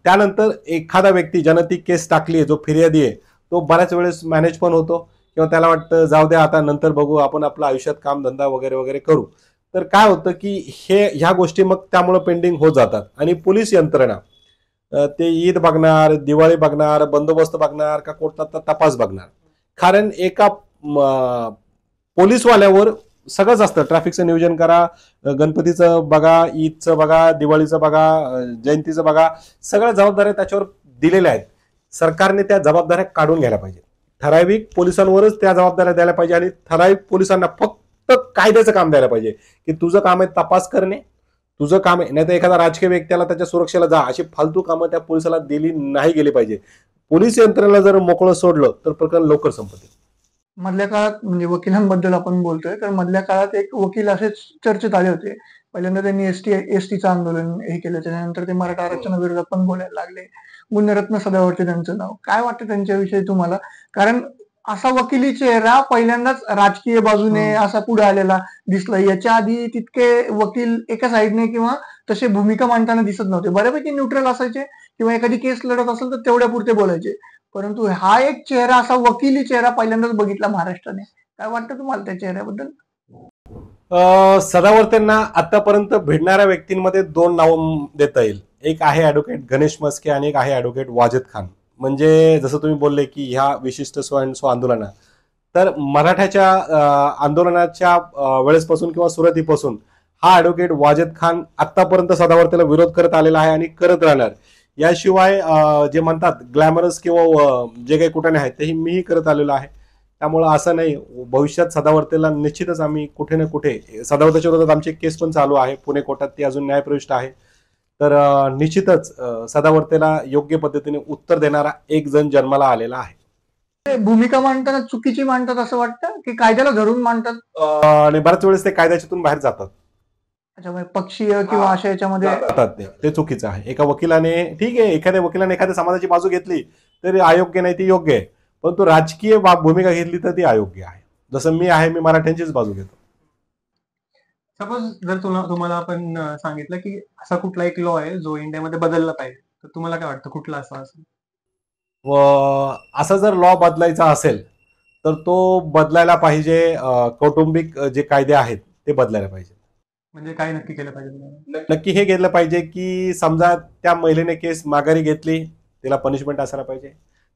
त्यानंतर एखादा व्यक्ती ज्यानं ती केस टाकली आहे, जो फिर्यादी आहे, तो बऱ्याच वेळेस मॅनेज पण होतो किंवा त्याला वाटतं जाऊ द्या आता नंतर बघू, आपण आपलं आयुष्यात काम धंदा वगैरे वगैरे करू. तर काय होतं की ह्या गोष्टी मग त्यामुळे पेंडिंग होत जातात. आणि पोलीस यंत्रणा ते ईद बघणार, दिवाळी बघणार, बंदोबस्त बघणार का कोर्टाचा तपास बघणार. कारण एका पोलीसवाल्यावर सगळंच असतं. ट्रॅफिकचं नियोजन करा, गणपतीचं बघा, ईदचं बघा, दिवाळीचं बघा, जयंतीचं बघा, सगळ्या जबाबदाऱ्या त्याच्यावर दिलेल्या आहेत. सरकारने त्या जबाबदाऱ्या काढून घ्यायला पाहिजे. ठराविक पोलिसांवरच त्या जबाबदाऱ्या द्यायला पाहिजे आणि ठराविक पोलिसांना फक्त कायद्याचं काम द्यायला पाहिजे की तुझं काम आहे तपास करणे, तुझं काम आहे. नाही तर एखादा राजकीय व्यक्तीला त्याच्या सुरक्षेला जा, अशी फालतू कामं त्या पोलिसाला दिली नाही गेली पाहिजे. पोलीस यंत्रणेला जर मोकळं सोडलं तर प्रकरण लवकर संपते. मधल्या काळात म्हणजे वकिलांबद्दल आपण बोलतोय, तर मधल्या काळात एक वकील असेच चर्चेत आले होते. पहिल्यांदा त्यांनी एसटीचं आंदोलन हे केलं, त्याच्यानंतर ते मराठा आरक्षणाविरोधात पण बोलायला लागले. गुणरत्न सदावर्ते त्यांचं नाव. काय वाटतं त्यांच्याविषयी तुम्हाला? कारण असा वकिली चेहरा पहिल्यांदाच राजकीय बाजूने असा पुढे आलेला दिसला. याच्या आधी तितके वकील एका साईडने किंवा तसे भूमिका मांडताना दिसत नव्हते. बऱ्यापैकी न्यूट्रल असायचे किंवा एखादी केस लढत असेल तर तेवढ्या पुरते बोलायचे. परंतु हा एक चेहरा, असा वकिली चेहरा पहिल्यांदाच बघितला महाराष्ट्राने. काय वाटतं तुम्हाला त्या चेहऱ्याबद्दल? सदावर्तेंना आतापर्यंत भेटणाऱ्या व्यक्तींमध्ये दोन नाव देता येईल. एक आहे ॲडव्होकेट गणेश मस्के आणि एक आहे ॲडव्होकेट वाजेद खान. म्हणजे जसं तुम्ही बोलले की ह्या विशिष्ट सो अँड सो आंदोलना, तर मराठ्याच्या आंदोलनाच्या वेळेसपासून किंवा सुरुवातीपासून हा ॲडव्होकेट वाजेद खान आतापर्यंत सदावर्तेला विरोध करत आलेला आहे आणि करत राहणार. याशिवाय जे म्हणतात ग्लॅमरस किंवा जे काही कुठे आहेत तेही मीही करत आलेलो आहे. त्यामुळं असं नाही, भविष्यात सदावर्तेला निश्चितच आम्ही कुठे ना कुठे, सदावर्तेच्या विरोधात आमची केस पण चालू आहे पुणे कोर्टात, ती अजून न्यायप्रविष्ट आहे. तर निश्चितच सदावर्तेला योग्य पद्धतीने उत्तर देणारा एक जण जन्माला आलेला आहे. ते भूमिका मांडताना चुकीची मांडतात असं वाटतं की कायद्याला धरून मांडतात? आणि बऱ्याच वेळेस ते कायद्याच्यातून बाहेर जातात. त्याच्यामुळे पक्षीय किंवा अशा याच्यामध्ये जातात ते चुकीचं आहे. एका वकिलाने, ठीक आहे, एखाद्या वकिलाने एखाद्या समाजाची बाजू घेतली तरी अयोग्य नाही, ती योग्य आहे. परंतु राजकीय भूमिका घेतली तर ती अयोग्य आहे. जसं मी आहे, मी मराठ्यांचीच बाजू घेतो. सपोज जर तुम्हाला आपण सांगितलं की असा कुठला एक लॉ आहे जो इंडियामध्ये बदलला पाहिजे, तर तुम्हाला काय वाटतं कुठला असा असेल? व असा जर लॉ बदलायचा असेल तर तो बदलायला पाहिजे, कौटुंबिक जे कायदे आहेत ते बदलायला पाहिजे. म्हणजे काय नक्की केलं पाहिजे तुम्हाला? नक्की हे घेतलं पाहिजे की समजा त्या महिलेने केस माघारी घेतली, तिला पनिशमेंट असायला पाहिजे.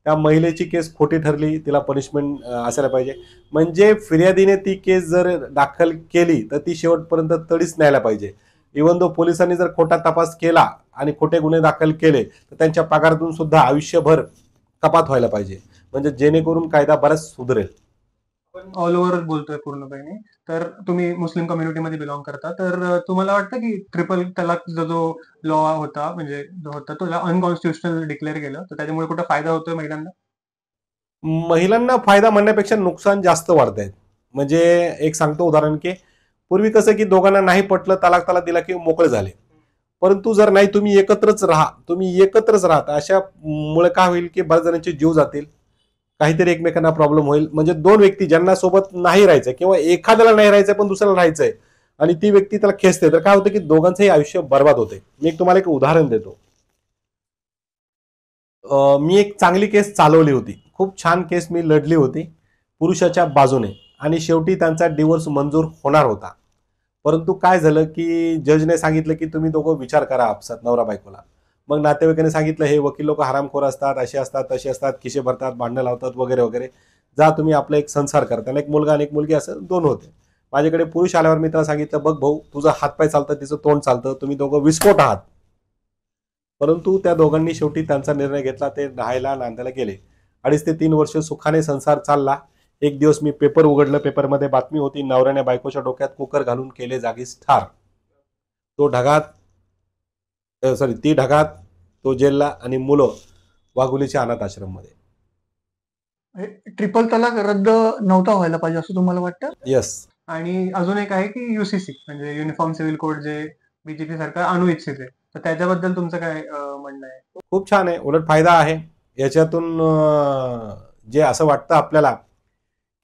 त्या महिलेची केस खोटी ठरली, तिला पनिशमेंट असायला पाहिजे. म्हणजे फिर्यादीने ती केस जर दाखल केली तर ती शेवटपर्यंत तडीच न्यायला पाहिजे. इव्हन दो पोलिसांनी जर खोटा तपास केला आणि खोटे गुन्हे दाखल केले तर त्यांच्या पगारातून सुद्धा आयुष्यभर कपात व्हायला पाहिजे. म्हणजे जेणेकरून कायदा बराच सुधरेल. ऑल ओव्हर बोलतोय पूर्णपणे. तर तुम्ही मुस्लिम कम्युनिटीमध्ये बिलॉंग करता, तर तुम्हाला वाटतं की ट्रिपल तलाक जो लॉ होता, म्हणजे जो होता तो अनकॉन्स्टिट्युशनल डिक्लेअर केलं, तर त्याच्यामुळे कुठं फायदा होतोय महिलांना? महिलांना फायदा म्हणण्यापेक्षा नुकसान जास्त वाढत आहेत. म्हणजे एक सांगतो उदाहरण की पूर्वी कसं की दोघांना नाही पटलं, तलाक दिला की मोकळे झाले. परंतु जर नाही, तुम्ही एकत्रच राहता, अशा मुळे काय होईल की बऱ्याच जणांचे जीव जातील, काहीतरी एकमेकांना प्रॉब्लेम होईल. म्हणजे दोन व्यक्ती ज्यांना सोबत नाही राहायचं किंवा एखाद्याला नाही राहायचंय पण दुसऱ्याला राहायचंय आणि ती व्यक्ती त्याला खेचते, तर काय होतं की दोघांचंही आयुष्य बर्बाद होते. मी तुम्हाला एक उदाहरण देतो. मी एक चांगली केस चालवली होती, खूप छान केस मी लढली होती पुरुषाच्या बाजूने आणि शेवटी त्यांचा डिवोर्स मंजूर होणार होता. परंतु काय झालं की जजने सांगितलं की तुम्ही दोघं विचार करा आपसात, नवरा बायकोला. मग नातेवाईकांनी सांगितलं हे वकील लोक हरामखोर असतात, असे असतात, तसे असतात, खिशे भरतात, भांडणं लावतात वगैरे वगैरे. जा तुम्ही आपला एक संसार करा. त्यांना एक मुलगा आणि एक मुलगी, असं दोन होते. माझ्याकडे पुरुष आल्यावर मी त्याला सांगितलं, बघ भाऊ, तुझा हातपाय चालतं, तिचं तोंड चालतं, तुम्ही दोघं विस्फोट आहात. परंतु त्या दोघांनी शेवटी त्यांचा निर्णय घेतला, ते राहायला नांदायला गेले. 2.5 ते 3 वर्ष सुखाने संसार चालला. एक दिवस मी पेपर उघडलं, पेपरमध्ये बातमी होती, नवऱ्याने बायकोच्या डोक्यात कुकर घालून केले जागीच ठार. ती ढगात, तो जेलला आणि मुलं वाघुलीच्या अनाथ आश्रम मध्ये. ट्रिपल तलाक रद्द नव्हता व्हायला पाहिजे असं तुम्हाला वाटतं? येस. आणि अजून एक आहे की युसीसी म्हणजे युनिफॉर्म सिव्हिल कोड, जे बीजेपी सरकार आणू इच्छिते, तर त्याच्याबद्दल तुमचं काय म्हणणं आहे? खूप छान आहे, उलट फायदा आहे याच्यातून. जे असं वाटतं आपल्याला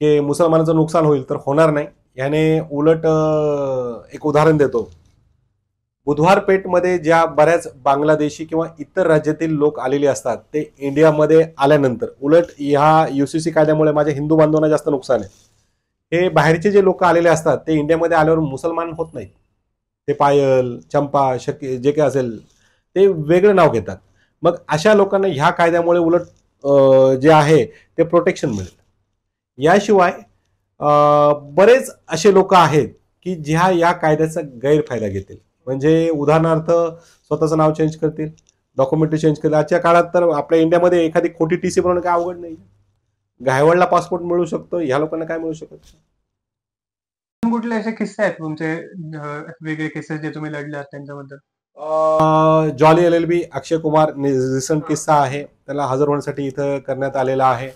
की मुसलमानाचं नुकसान होईल, तर होणार नाही. याने उलट एक उदाहरण देतो. बुधवार पेठमध्ये ज्या बऱ्याच बांगलादेशी किंवा इतर राज्यातील लोक आलेले असतात ते इंडियामध्ये आल्यानंतर उलट ह्या UCC कायद्यामुळे माझ्या हिंदू बांधवांना जास्त नुकसान आहे. हे बाहेरचे जे लोक आलेले असतात ते इंडियामध्ये आल्यावर मुसलमान होत नाहीत. ते पायल, चंपा, शकी जे काही असेल ते वेगळं नाव घेतात. मग अशा लोकांना ह्या कायद्यामुळे उलट जे आहे ते प्रोटेक्शन मिळेल. याशिवाय बरेच असे लोक आहेत की ज्या या कायद्याचा गैरफायदा घेतील. म्हणजे उदाहरणार्थ स्वतःचं नाव चेंज करतील, डॉक्युमेंटरी चेंज करतील. आजच्या काळात तर आपल्या इंडियामध्ये एखादी खोटी TC बनवणं काय अवघड नाही. घायवळला पासपोर्ट मिळू शकतो, ह्या लोकांना काय मिळू शकत. कुठले असे किस्से आहेत तुमचे वेगळे केसेस जे तुम्ही लढले आहात त्यांच्याबद्दल? Jolly LLB Akshay Kumar recent किस्सा आहे, त्याला हजर होण्यासाठी इथं करण्यात आलेला आहे.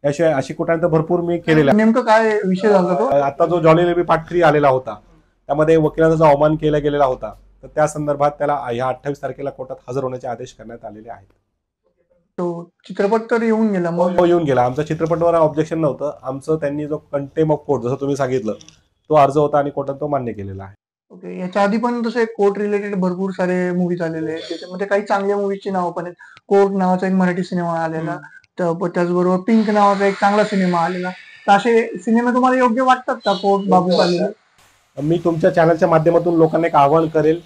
याशिवाय अशी कुठे भरपूर मी केलेला आहे. नेमकं काय विषय झाला तो? आता जो जॉली LLB पार्ट 3 आलेला होता त्यामध्ये वकिलांचा जो अवमान केला गेलेला होता तर त्या संदर्भात त्याला ह्या 28 तारखेला कोर्टात हजर होण्याचे आदेश करण्यात आलेले आहेत. तो चित्रपट तर येऊन गेला मग? हो, येऊन गेला. आमचा चित्रपटावर ऑब्जेक्शन नव्हतं. आमचं त्यांनी जो कंटेम ऑफ कोर्ट जसं तुम्ही सांगितलं तो अर्ज होता आणि कोर्टात तो मान्य केलेला आहे. ओके. याच्या आधी पण तसे कोर्ट रिलेटेड भरपूर सारे मूवीज आलेले आहेत. त्याच्यामध्ये काही चांगल्या मूवीजची नावं पण आहेत. कोर्ट नावाचा एक मराठी सिनेमा आलेला, त्याचबरोबर पिंक नावाचा एक चांगला सिनेमा आलेला. तर असे सिनेमे तुम्हाला योग्य वाटतात का कोर्ट बाबू आलेले? मी तुमच्या चॅनलच्या माध्यमातून लोकांना एक आवाहन करेल.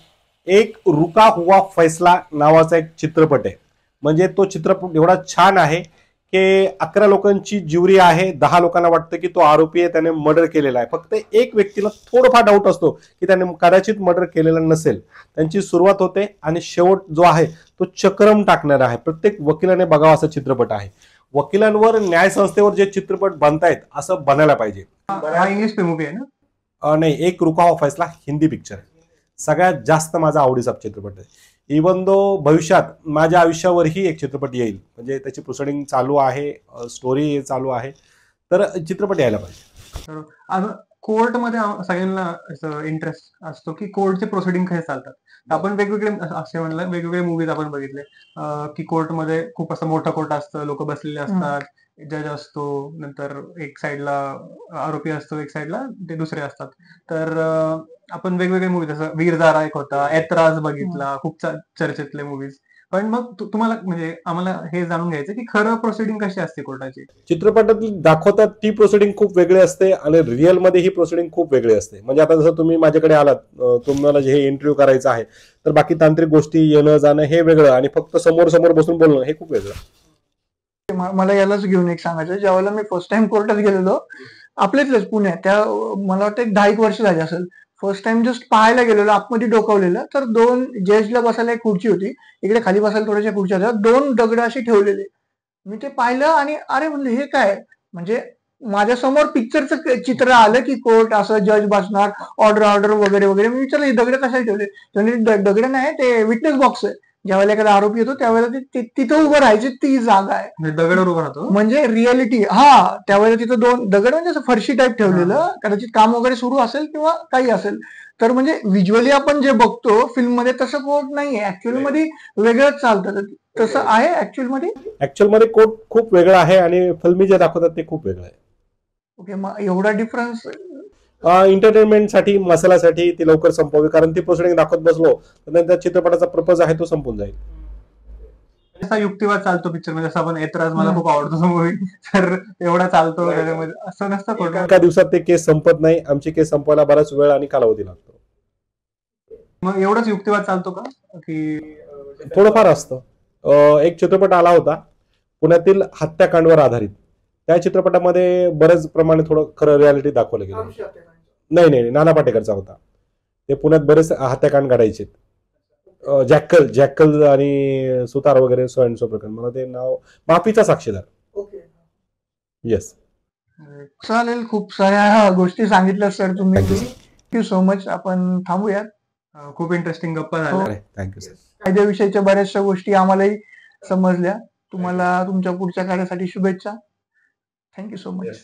एक रुका हुआ फैसला नावाचा एक चित्रपट आहे. म्हणजे तो चित्रपट एवढा छान आहे की 11 लोकांची ज्युरी आहे. 10 लोकांना वाटतं की तो आरोपी आहे, त्याने मर्डर केलेला आहे. फक्त एक व्यक्तीला थोडाफार डाऊट असतो की त्याने कदाचित मर्डर केलेला नसेल. त्यांची सुरुवात होते आणि शेवट जो आहे तो चक्रम टाकणारा आहे. प्रत्येक वकिलाने बघावा असा चित्रपट आहे. वकिलांवर न्यायसंस्थेवर जे चित्रपट बनतायत असं बनायला पाहिजे. हा इंग्लिश मूवी आहे ना? नाही, एक रुका हुआ फैसला हिंदी पिक्चर आहे. सगळ्यात जास्त माझा आवडीचा चित्रपट आहे. इवन दो भविष्यात माझ्या आयुष्यावरही एक चित्रपट येईल, म्हणजे त्याची प्रोसिडिंग चालू आहे, स्टोरी चालू आहे, तर चित्रपट यायला पाहिजे. कोर्टमध्ये सगळ्यांना असं इंटरेस्ट असतो की कोर्टचे प्रोसिडिंग कसे चालतात. आपण वेगवेगळे असे म्हणलं वेगवेगळे मूवीज आपण बघितले की कोर्टमध्ये खूप असं मोठं कोर्ट असतं, लोक बसलेले असतात, जज असतो, नंतर एक साइडला आरोपी असतो, एक साइडला ते दुसरे असतात. तर आपण वेगवेगळे मूवीज जसं वीर जारा एक होता, ऐतराज बघितला, खूप चर्चेतले मूवीज. पण मग तुम्हाला म्हणजे आम्हाला हे जाणून घ्यायचं की खरं प्रोसिडिंग कशी असते कोर्टाची? चित्रपटात दाखवतात ती प्रोसिडिंग खूप वेगळी असते आणि रिअल मध्ये ही प्रोसिडिंग खूप वेगळी असते. म्हणजे आता जसं तुम्ही माझ्याकडे आलात, तुम्हाला जे हे इंटरव्ह्यू करायचं आहे, तर बाकी तांत्रिक गोष्टी येणं जाणं हे वेगळं आणि फक्त समोर समोर बसून बोलणं हे खूप वेगळं. मला यालाच घेऊन एक सांगायचं, ज्यावेळेला मी फर्स्ट टाइम कोर्टात गेलेलो आपल्यातलेच पुण्यात, त्या मला वाटतं 10-1 वर्ष झाली असेल, फर्स्ट टाइम जस्ट पाहायला गेलेलो, आतमध्ये डोकावलेलं, तर 2 जजला बसायला एक खुर्ची होती, इकडे खाली बसायला थोड्याशा खुर्च्या होत्या, 2 दगड अशी ठेवलेले. मी ते पाहिलं आणि अरे म्हणलं हे काय, म्हणजे माझ्या समोर पिक्चरचं चित्र आलं की कोर्ट असं जज बसणार, ऑर्डर वगैरे वगैरे. मी विचारलं हे दगड कशाला ठेवले? म्हणजे दगड नाही, ते विटनेस बॉक्स आहे. ज्यावेळेला एखादा आरोपी येतो त्यावेळेला तिथं उभं राहायची ती जागा आहे. दगडावर उभं राहतो म्हणजे रिअलिटी. हा, त्यावेळेला तिथं 2 दगड म्हणजे असं फरशी टाईप ठेवलेलं, कदाचित काम वगैरे सुरू असेल किंवा काही असेल. तर म्हणजे व्हिज्युअली आपण जे बघतो फिल्म मध्ये तसं कोर्ट नाहीये, ऍक्च्युअल मध्ये वेगळंच चालतं. तसं आहे ऍक्च्युअल मध्ये कोर्ट खूप वेगळं आहे आणि फिल्मी जे दाखवतात ते खूप वेगळं आहे. ओके, मग एवढा डिफरन्स? एंटरटेनमेंटसाठी, मसाल्यासाठी ती लवकर संपवावी, कारण ती प्रोसिडिंग दाखवत बसलो तर त्या चित्रपटाचा पर्पज आहे तो संपून जाईल. असा युक्तिवाद चालतो पिक्चर मध्ये, जसं आपण ऐतराज मला खूप आवडतो मूवी, तर एवढा चालतो त्याच्यामध्ये, असं नसतं एका दिवसात ते केस संपत नाही. आमची केस संपवायला बराच वेळ आणि कालावधी लागतो. मग एवढाच युक्तिवाद चालतो का की थोडंफार असतं? एक चित्रपट आला होता पुण्यातील हत्याकांडवर आधारित. त्या चित्रपटामध्ये बरेच प्रमाणे थोडं खरं रियालिटी दाखवलं गेलं. नाही, नाना पाटेकरचा होता. ते पुण्यात बरेच हत्याकांड घडायचे, जॅकल आणि सुतार वगैरे सो अँड सो प्रकार. मला ते नाव, माफीचा साक्षीदार. येस. चालेल, खूप साऱ्या गोष्टी सांगितल्या सर तुम्ही. Thank you so much. आपण थांबूयात. खूप इंटरेस्टिंग गप्पा झाल्या. Thank you sir. कायद्याविषयीच्या बऱ्याचशा गोष्टी आम्हालाही समजल्या. तुम्हाला तुमच्या पुढच्या कार्यासाठी शुभेच्छा. Thank you so much.